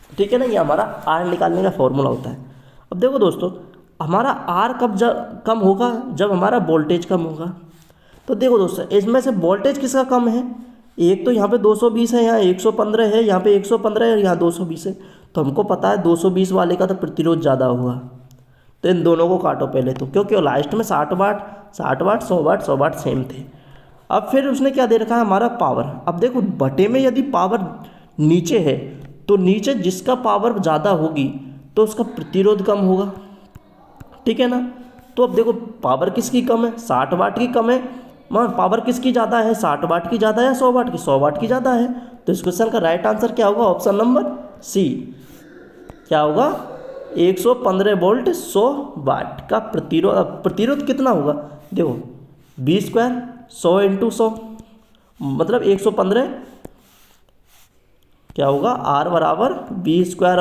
ठीक है ना, ये हमारा आर निकालने का फॉर्मूला होता है। अब देखो दोस्तों, हमारा आर कब कम होगा, जब हमारा वोल्टेज कम होगा। तो देखो दोस्तों, इसमें से वोल्टेज किसका कम है, एक तो यहाँ पे 220 है, यहाँ 115 है, यहाँ पे 115 है और यहाँ 220 है। तो हमको पता है 220 वाले का तो प्रतिरोध ज़्यादा होगा, तो इन दोनों को काटो पहले तो, क्योंकि लास्ट में 60 वाट 60 वाट 100 वाट 100 वाट सेम थे। अब फिर उसने क्या दे रखा है, हमारा पावर। अब देखो बटे में यदि पावर नीचे है तो नीचे जिसका पावर ज़्यादा होगी तो उसका प्रतिरोध कम होगा। ठीक है ना, तो अब देखो पावर किसकी कम है, 60 वाट की कम है, मगर पावर किसकी ज़्यादा है, 60 वाट की ज़्यादा है, 100 वाट की, 100 वाट की ज़्यादा है। तो इस क्वेश्चन का राइट आंसर क्या होगा, ऑप्शन नंबर सी, क्या होगा, 115 वोल्ट 100 वाट का प्रतिरोध। प्रतिरोध कितना होगा, देखो बी स्क्वायर 100 इंटू 100 मतलब 115, क्या होगा, आर बराबर बी स्क्वायर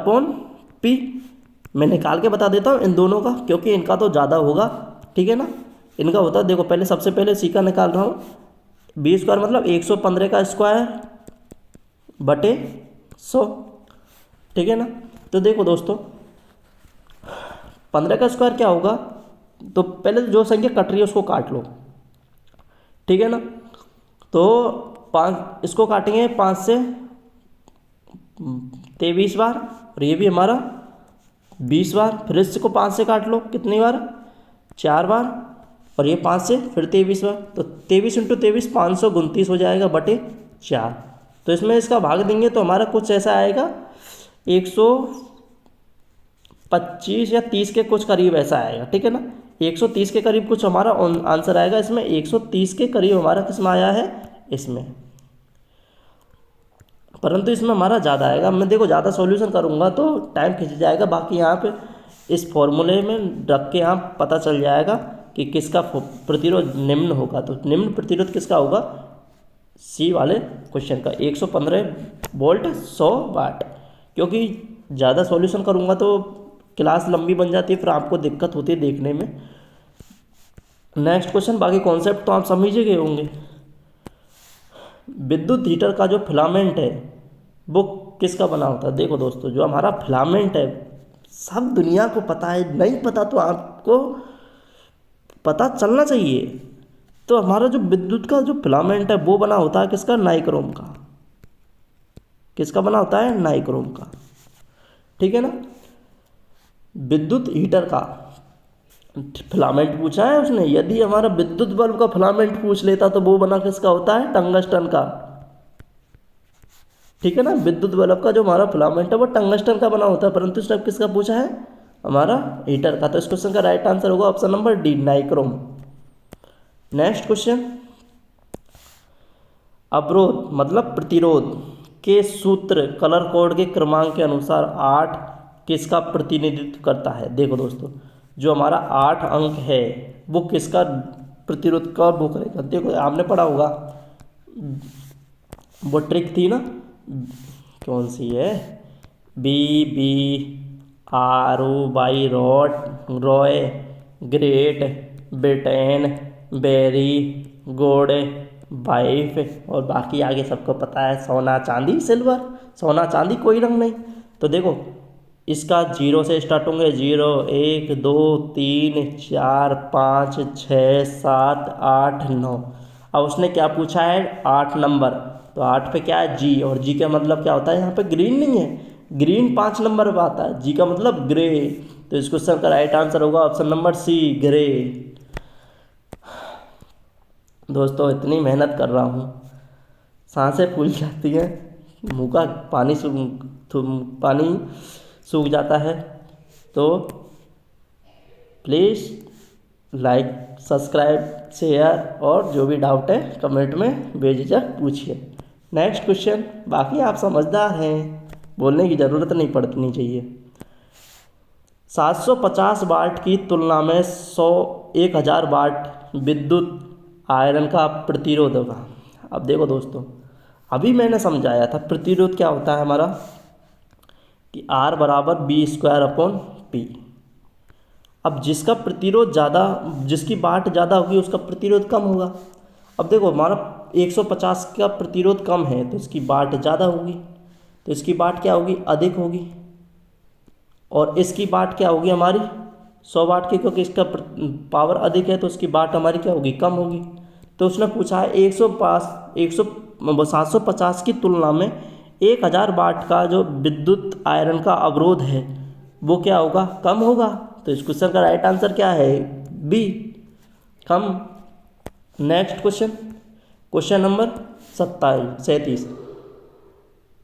अपॉन पी। मैं निकाल के बता देता हूँ इन दोनों का, क्योंकि इनका तो ज़्यादा होगा, ठीक है ना। इनका होता है, देखो पहले सबसे पहले सी का निकाल रहा हूँ। बी स्क्वायर मतलब 115 का स्क्वायर बटे 100, ठीक है ना। तो देखो दोस्तों 15 का स्क्वायर क्या होगा, तो पहले जो संख्या कट रही है उसको काट लो, ठीक है ना। तो 5 इसको काटेंगे 5 से 23 बार, और ये भी हमारा 20 बार। फिर इसको 5 से काट लो, कितनी बार, 4 बार, और ये 5 से फिर 23 बार। तो 23 इंटू 23 529 हो जाएगा बटे 4। तो इसमें इसका भाग देंगे तो हमारा कुछ ऐसा आएगा 125 या 30 के कुछ करीब ऐसा आएगा, ठीक है ना। 130 के करीब कुछ हमारा आंसर आएगा इसमें। 130 के करीब हमारा किसमें आया है, इसमें। परंतु इसमें हमारा ज़्यादा आएगा। मैं देखो ज़्यादा सॉल्यूशन करूँगा तो टाइम खिंच जाएगा। बाकी यहाँ पे इस फॉर्मूले में रख के यहाँ पता चल जाएगा कि किसका प्रतिरोध निम्न होगा। तो निम्न प्रतिरोध किसका होगा, सी वाले क्वेश्चन का, 115 वोल्ट 100 वाट। क्योंकि ज़्यादा सॉल्यूशन करूँगा तो क्लास लंबी बन जाती है, फिर आपको दिक्कत होती है देखने में। नेक्स्ट क्वेश्चन, बाकी कॉन्सेप्ट तो आप समझ ही गए होंगे। विद्युत हीटर का जो फिलामेंट है वो किसका बना होता है। देखो दोस्तों जो हमारा फिलामेंट है सब दुनिया को पता है, नहीं पता तो आपको पता चलना चाहिए। तो हमारा जो विद्युत का जो फिलामेंट है वो बना होता है किसका, नाइक्रोम का। किसका बना होता है, नाइक्रोम का, ठीक है ना। विद्युत हीटर का फिलामेंट पूछा है उसने। यदि हमारा विद्युत बल्ब का फिलामेंट पूछ लेता तो वो बना किसका होता है, टंगस्टन का, ठीक है ना। विद्युत बल्ब का जो हमारा फिलामेंट है वो टंगस्टन का बना होता है, परंतु इसने किसका पूछा है, हमारा हीटर का। तो इस क्वेश्चन का राइट आंसर होगा option number D, nichrome. Next question, अवरोध मतलब प्रतिरोध के सूत्र कलर कोड के क्रमांक के अनुसार 8 किसका प्रतिनिधित्व करता है। देखो दोस्तों जो हमारा 8 अंक है वो किसका प्रतिरोध का वो करेगा। देखो आपने पढ़ा होगा, वो ट्रिक थी ना, कौन सी है, B B R O by रॉट, Roy, Great Britain, very, good, wife, और बाकी आगे सबको पता है, सोना चांदी सिल्वर। सोना चांदी कोई रंग नहीं। तो देखो इसका 0 से स्टार्ट होंगे, 0 1 2 3 4 5 6 7 8 9। अब उसने क्या पूछा है, 8 नंबर। तो 8 पे क्या है, जी, और जी का मतलब क्या होता है, यहाँ पे ग्रीन नहीं है, ग्रीन 5 नंबर पे आता है, जी का मतलब ग्रे। तो इस क्वेश्चन का राइट आंसर होगा ऑप्शन नंबर सी, ग्रे। दोस्तों इतनी मेहनत कर रहा हूँ, सांसें फूल जाती हैं, मुँह का पानी सूख जाता है। तो प्लीज़ लाइक, सब्सक्राइब, शेयर, और जो भी डाउट है कमेंट में बेझिझक पूछिए। नेक्स्ट क्वेश्चन, बाकी आप समझदार हैं, बोलने की ज़रूरत नहीं पड़नी चाहिए। 750 वाट की तुलना में 1000 वाट विद्युत आयरन का प्रतिरोध होगा। अब देखो दोस्तों अभी मैंने समझाया था प्रतिरोध क्या होता है हमारा, कि R बराबर बी स्क्वायर अपॉन पी। अब जिसका प्रतिरोध ज़्यादा, जिसकी वाट ज़्यादा होगी उसका प्रतिरोध कम होगा। अब देखो हमारा 150 का प्रतिरोध कम है तो इसकी वाट ज़्यादा होगी, तो इसकी वाट क्या होगी, अधिक होगी। और इसकी वाट क्या होगी हमारी 100 वाट की, क्योंकि इसका पावर अधिक है तो इसकी वाट हमारी क्या होगी, कम होगी। तो उसने पूछा है 750 की तुलना में 1000 वाट का जो विद्युत आयरन का अवरोध है वो क्या होगा, कम होगा। तो इस क्वेश्चन का राइट आंसर क्या है, बी, कम। Next question, question number 37।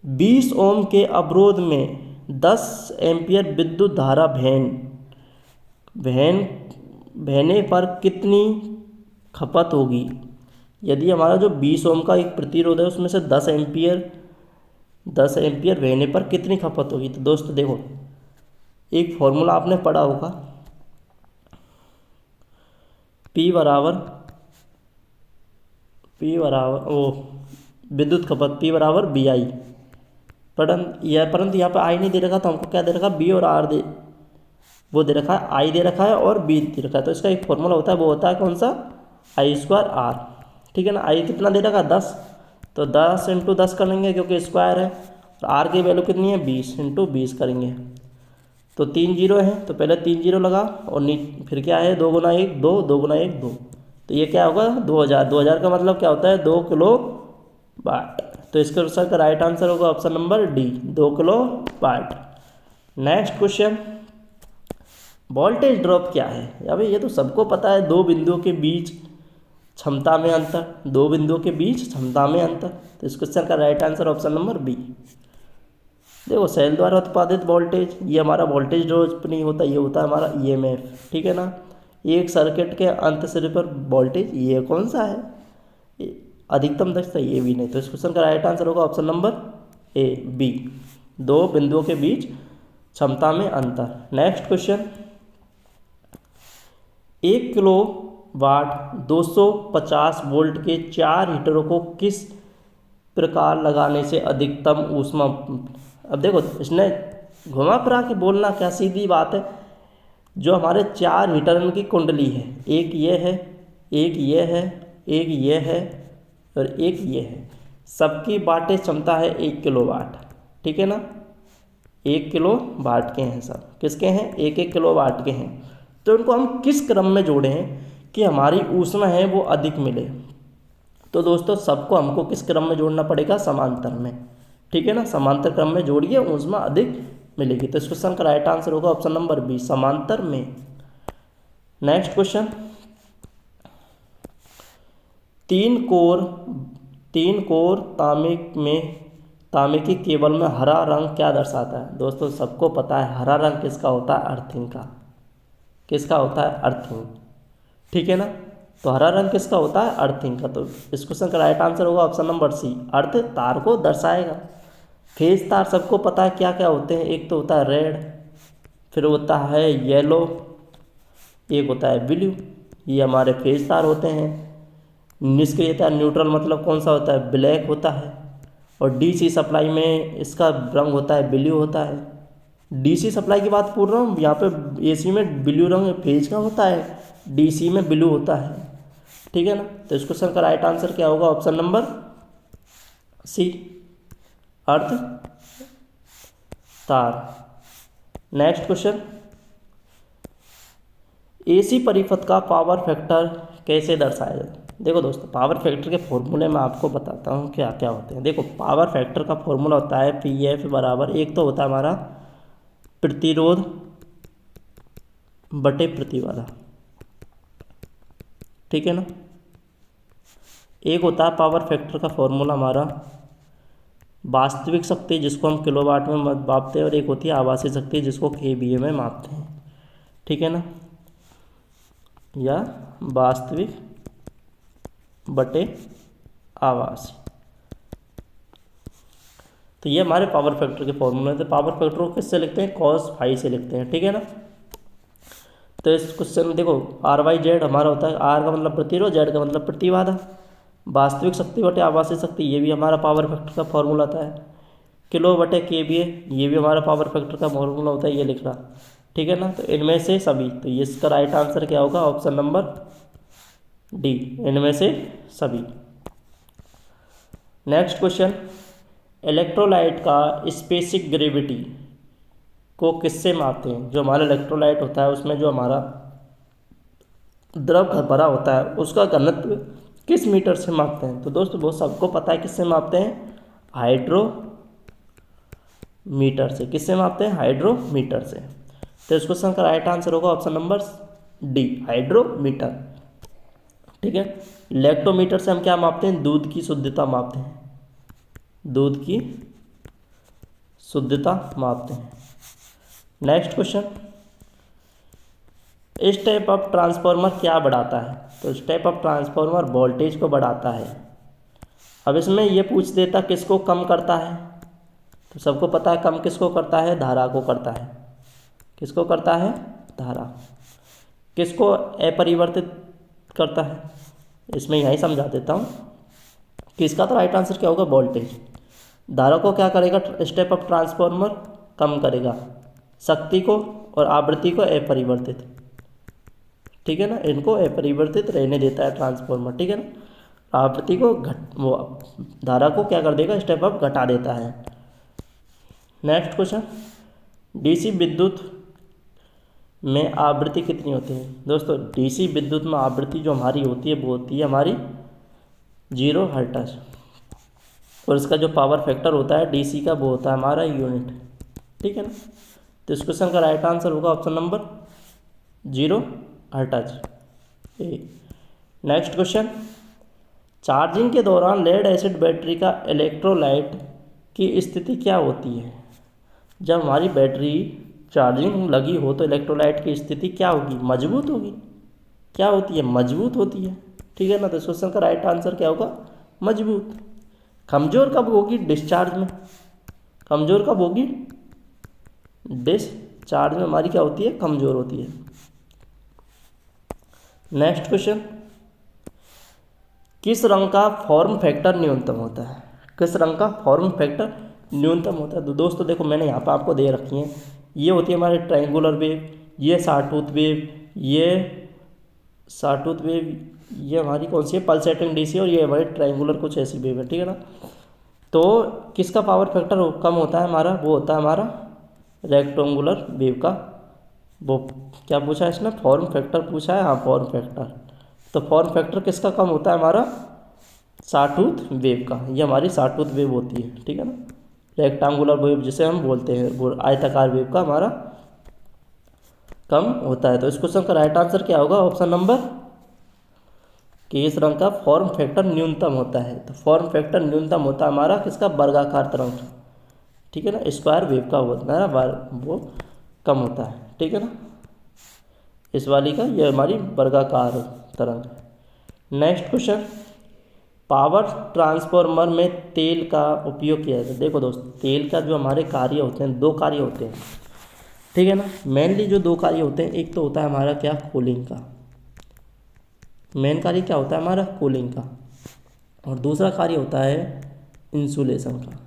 20 ohm के अवरोध में 10 एम्पियर विद्युत धारा बहने पर कितनी खपत होगी। यदि हमारा जो 20 ओम का एक प्रतिरोध है उसमें से 10 एम्पियर बहने पर कितनी खपत होगी। तो दोस्तों देखो एक फॉर्मूला आपने पढ़ा होगा, P बराबर विद्युत खपत P बराबर BI, परंतु यहाँ पे आई नहीं दे रखा, तो हमको क्या दे रखा, बी और आर वो दे रखा है, आई दे रखा है और बी दे रखा है। तो इसका एक फॉर्मूला होता है, वो होता है कौन सा, आई स्क्वायर आर। ठीक है ना। आई कितना दे रखा, 10, तो 10 इंटू 10 करेंगे क्योंकि स्क्वायर है, और आर की वैल्यू कितनी है, 20 इंटू 20 करेंगे। तो 3 जीरो है, तो पहले 3 जीरो लगा, और फिर क्या है, 2 गुना 1 2, 2 गुना 1 2, तो ये क्या होगा, 2000। 2000 का मतलब क्या होता है, 2 किलो वाट। तो इसके अनुसार का राइट आंसर होगा option number D, 2 kilo watt. Next question, voltage drop क्या है। अभी ये तो सबको पता है, दो बिंदुओं के बीच क्षमता में अंतर, दो बिंदुओं के बीच क्षमता में अंतर। तो इस क्वेश्चन का right answer option number B. देखो, सेल द्वारा उत्पादित वोल्टेज, ये हमारा वोल्टेज ड्रॉप नहीं होता, ये होता है हमारा ईएमएफ। ठीक है ना। एक सर्किट के अंत सिरे पर वोल्टेज, ये कौन सा है, अधिकतम दक्षता, ये भी नहीं। तो इस क्वेश्चन का राइट आंसर होगा ऑप्शन नंबर ए बी, दो बिंदुओं के बीच क्षमता में अंतर। Next question, 1 kilo watt 250 volt के 4 हीटरों को किस प्रकार लगाने से अधिकतम ऊष्मा। अब देखो, इसने घुमा फिरा के बोलना क्या, सीधी बात है। जो हमारे 4 हीटरन की कुंडली है, एक ये है, एक ये है, एक ये है और एक ये है, सबकी वाटें क्षमता है 1 किलो वाट। ठीक है ना। 1 किलो वाट के हैं सब, किसके हैं, 1 किलो वाट के हैं। तो इनको हम किस क्रम में जोड़े हैं कि हमारी ऊष्मा है वो अधिक मिले। तो दोस्तों, सबको हमको किस क्रम में जोड़ना पड़ेगा, समांतर में। ठीक है ना। समांतर क्रम में जोड़िए, ऊष्मा अधिक मिलेगी। तो इस क्वेश्चन का राइट आंसर होगा ऑप्शन नंबर बी, समांतर में। नेक्स्ट क्वेश्चन, तीन कोर तांबे की केबल में हरा रंग क्या दर्शाता है। दोस्तों, सबको पता है हरा रंग किसका होता है, अर्थिंग का। किसका होता है, अर्थिंग। ठीक है ना। तो हरा रंग किसका होता है, अर्थिंग का। तो इस क्वेश्चन का राइट आंसर होगा ऑप्शन नंबर सी, अर्थ तार को दर्शाएगा। फेज तार सबको पता है क्या क्या होते हैं, एक तो होता है रेड, फिर होता है येलो, एक होता है ब्लू। ये हमारे फेज तार होते हैं। निष्क्रियता न्यूट्रल मतलब कौन सा होता है, ब्लैक होता है। और डीसी सप्लाई में इसका रंग होता है ब्लू होता है। डीसी सप्लाई की बात पूछ रहा हूँ, यहाँ पे एसी में ब्लू रंग फेज का होता है, डीसी में ब्लू होता है। ठीक है ना। तो इस क्वेश्चन का राइट आंसर क्या होगा, ऑप्शन नंबर सी, अर्थ तार। नेक्स्ट क्वेश्चन, एसी परिपथ का पावर फैक्टर कैसे दर्शाया जाता है। देखो दोस्तों, पावर फैक्टर के फॉर्मूले में आपको बताता हूँ क्या क्या होते हैं। देखो, पावर फैक्टर का फॉर्मूला होता है पीएफ बराबर, एक तो होता है हमारा प्रतिरोध बटे प्रतिबाधा। ठीक है ना। एक होता है पावर फैक्टर का फॉर्मूला हमारा वास्तविक शक्ति, जिसको हम किलोवाट में मापते हैं, और एक होती है आभासी शक्ति, जिसको केवीए में मापते हैं। ठीक है ना। या वास्तविक बटे आभासी। तो ये हमारे पावर फैक्टर के फॉर्मूले हैं। तो पावर फैक्टर को किससे लिखते हैं, cos फाई से लिखते हैं। ठीक है ना। तो इस क्वेश्चन में देखो, आर बाई जेड हमारा होता है, आर का मतलब प्रतिरोध, जेड का मतलब प्रतिबाधा। वास्तविक शक्ति बटे आभासी शक्ति, ये भी हमारा पावर फैक्टर का फॉर्मूला होता है। किलो बटे केवीए, ये भी हमारा पावर फैक्टर का फॉर्मूला होता है, ये लिख रहा। ठीक है ना। तो इनमें से सभी, तो ये इसका राइट आंसर क्या होगा, ऑप्शन नंबर डी, इनमें से सभी। नेक्स्ट क्वेश्चन, इलेक्ट्रोलाइट का स्पेसिफिक ग्रेविटी को किससे मापते हैं। जो हमारा इलेक्ट्रोलाइट होता है, उसमें जो हमारा द्रव भरा होता है, उसका घनत्व किस मीटर से मापते हैं। तो दोस्तों, बहुत सबको पता है किससे मापते हैं, हाइड्रोमीटर से। किससे मापते हैं, हाइड्रोमीटर से। तो इस क्वेश्चन का राइट आंसर होगा ऑप्शन नंबर डी, हाइड्रोमीटर। ठीक है। लैक्टोमीटर से हम क्या मापते हैं, दूध की शुद्धता मापते हैं, दूध की शुद्धता मापते हैं। Next question, step up transformer क्या बढ़ाता है। तो स्टेप अप ट्रांसफार्मर वोल्टेज को बढ़ाता है। अब इसमें ये पूछ देता किसको कम करता है। तो सबको पता है कम किसको करता है, धारा को करता है। किसको करता है, धारा। किसको अपरिवर्तित करता है, इसमें यही समझा देता हूँ कि इसका तो राइट आंसर क्या होगा, वोल्टेज। धारा को क्या करेगा, स्टेप अप ट्रांसफार्मर कम करेगा, शक्ति को और आवृत्ति को अपरिवर्तित, ठीक है ना, इनको अपरिवर्तित रहने देता है ट्रांसफार्मर, ठीक है ना। आवृत्ति को वो धारा को क्या कर देगा, स्टेप अप घटा देता है। नेक्स्ट क्वेश्चन, डीसी विद्युत में आवृत्ति कितनी होती है। दोस्तों डीसी विद्युत में आवृत्ति जो हमारी होती है वो होती है हमारी 0 हर्ट्ज, और इसका जो पावर फैक्टर होता है डीसी का वो होता है हमारा यूनिट, ठीक है ना। तो इस क्वेश्चन का राइट आंसर होगा ऑप्शन नंबर 0 हर्ट्ज ए। नेक्स्ट क्वेश्चन, चार्जिंग के दौरान लेड एसिड बैटरी का इलेक्ट्रोलाइट की स्थिति क्या होती है। जब हमारी बैटरी चार्जिंग लगी हो तो इलेक्ट्रोलाइट की स्थिति क्या होगी, मजबूत होगी। क्या होती है, मजबूत होती है, ठीक है ना। तो इस क्वेश्चन का राइट आंसर क्या होगा, मजबूत। कमज़ोर कब होगी, डिस्चार्ज में। कमज़ोर कब होगी, डिस्चार्ज में हमारी क्या होती है, कमज़ोर होती है। नेक्स्ट क्वेश्चन, किस रंग का फॉर्म फैक्टर न्यूनतम होता है। किस रंग का फॉर्म फैक्टर न्यूनतम होता है। तो दोस्तों देखो मैंने यहाँ पर आपको दे रखी है, ये होती है हमारी ट्रायंगुलर वेव, ये साटूथ वेव, ये साटूथ वेव, ये हमारी कौन सी है, पल्सेटिंग डीसी, और ये हमारी ट्रायंगुलर कुछ ऐसी वेव है, ठीक है ना। तो किसका पावर फैक्टर कम होता है हमारा, वो होता है हमारा रेक्टेंगुलर वेव का। वो क्या पूछा है इसने, फॉर्म फैक्टर पूछा है, हाँ फॉर्म फैक्टर। तो फॉर्म फैक्टर किसका कम होता है हमारा, साटूथ वेव का। ये हमारी साटूथ वेव होती है, ठीक है ना। रेक्टेंगुलर वेव जिसे हम बोलते हैं, वो आयताकार वेव का हमारा कम होता है। तो इस क्वेश्चन का राइट आंसर क्या होगा, ऑप्शन नंबर कि इस रंग का फॉर्म फैक्टर न्यूनतम होता है। तो फॉर्म फैक्टर न्यूनतम होता है हमारा किसका, वर्गाकार तरंग, ठीक है ना। स्क्वायर वेव का होता है वो कम होता है, ठीक है ना। इस वाली का ये हमारी वर्गाकार तरंग। नेक्स्ट क्वेश्चन, पावर ट्रांसफार्मर में तेल का उपयोग किया जाता है। देखो दोस्त, तेल का जो हमारे कार्य होते हैं, 2 कार्य होते हैं, ठीक है ना। मेनली जो 2 कार्य होते हैं, एक तो होता है हमारा क्या, कूलिंग का। मेन कार्य क्या होता है हमारा, कूलिंग का, और दूसरा कार्य होता है इंसुलेशन का,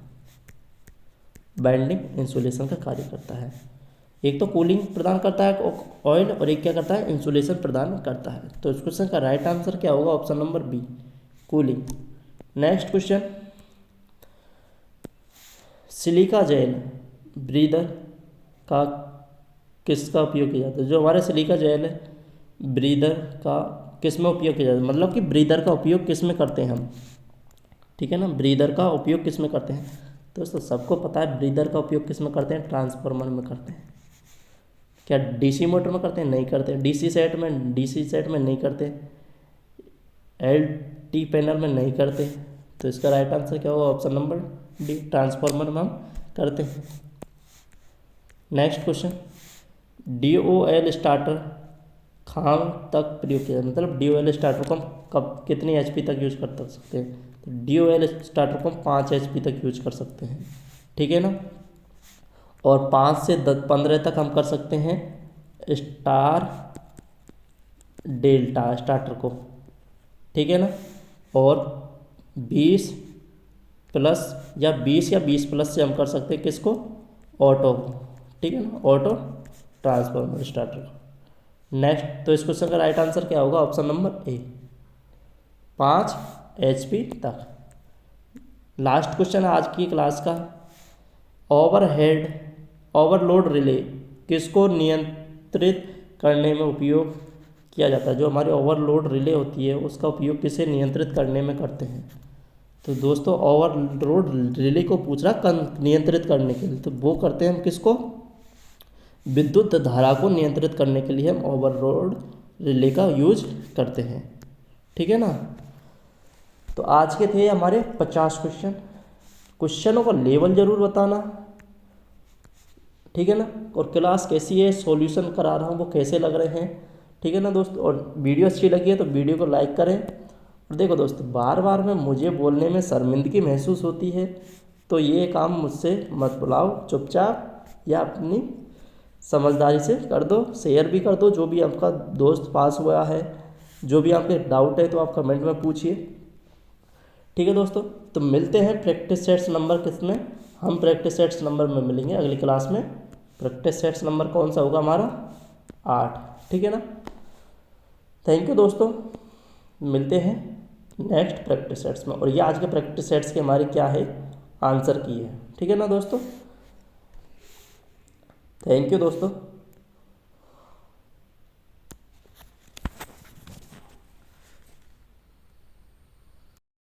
बाइंडिंग इंसुलेशन का कार्य करता है। एक तो कूलिंग प्रदान करता है ऑयल, और एक क्या करता है, इंसुलेशन प्रदान करता है। तो इस क्वेश्चन का राइट आंसर क्या होगा, option number B, cooling. Next question, silica gel breather का किसका उपयोग किया जाता है। जो हमारे सिलिका जेल है ब्रीदर का किस में उपयोग किया जाता है, मतलब कि ब्रीदर का उपयोग किस में करते हैं हम, ठीक है ना। ब्रीदर का उपयोग किस में करते हैं, दोस्तों सबको पता है ब्रीदर का उपयोग किस में करते हैं, ट्रांसफार्मर में करते हैं। क्या डीसी मोटर में करते हैं, नहीं करते। डीसी सेट में नहीं करते, एलटी पैनल में नहीं करते। तो इसका राइट आंसर क्या होगा, ऑप्शन नंबर डी, ट्रांसफार्मर में हम करते हैं। नेक्स्ट क्वेश्चन, DOL स्टार्टर खाम तक प्रयोग किया, मतलब DOL स्टार्टर को हम कब कितनी HP तक यूज कर सकते हैं। तो DOL स्टार्टर को हम 5 HP तक यूज कर सकते हैं, ठीक है ना। और 5 से 15 तक हम कर सकते हैं स्टार डेल्टा स्टार्टर को, ठीक है ना। और 20 प्लस या 20 प्लस से हम कर सकते हैं किसको, ऑटो, ठीक है ना, ऑटो ट्रांसफार्मर स्टार्टर। नेक्स्ट, तो इस क्वेश्चन का राइट आंसर क्या होगा, ऑप्शन नंबर ए, 5 HP तक। लास्ट क्वेश्चन है आज की क्लास का, ओवरलोड रिले किसको नियंत्रित करने में उपयोग किया जाता है। जो हमारी ओवरलोड रिले होती है उसका उपयोग किसे नियंत्रित करने में करते हैं। तो दोस्तों ओवरलोड रिले को पूछ रहा नियंत्रित करने के लिए, तो वो करते हैं हम किसको, विद्युत धारा को नियंत्रित करने के लिए हम ओवरलोड रिले का यूज करते हैं, ठीक है ना। तो आज के थे हमारे 50 क्वेश्चन। क्वेश्चनों का लेवल जरूर बताना, ठीक है ना। और क्लास कैसी है, सॉल्यूशन करा रहा हूँ वो कैसे लग रहे हैं, ठीक है ना दोस्तों। और वीडियो अच्छी लगी है तो वीडियो को लाइक करें। और देखो दोस्तों, बार बार में मुझे बोलने में शर्मिंदगी महसूस होती है, तो ये काम मुझसे मत बुलाओ, चुपचाप या अपनी समझदारी से कर दो, शेयर भी कर दो। जो भी आपका दोस्त पास हुआ है, जो भी आपके डाउट है तो आप कमेंट में पूछिए, ठीक है दोस्तों, तो मिलते हैं प्रैक्टिस सेट्स नंबर किसमें, हम प्रैक्टिस सेट्स नंबर में मिलेंगे अगली क्लास में। प्रैक्टिस सेट्स नंबर कौन सा होगा हमारा, 8, ठीक है ना। थैंक यू दोस्तों, मिलते हैं नेक्स्ट प्रैक्टिस सेट्स में। और ये आज के प्रैक्टिस सेट्स की हमारी क्या है, आंसर की है, ठीक है ना दोस्तों। थैंक यू दोस्तों।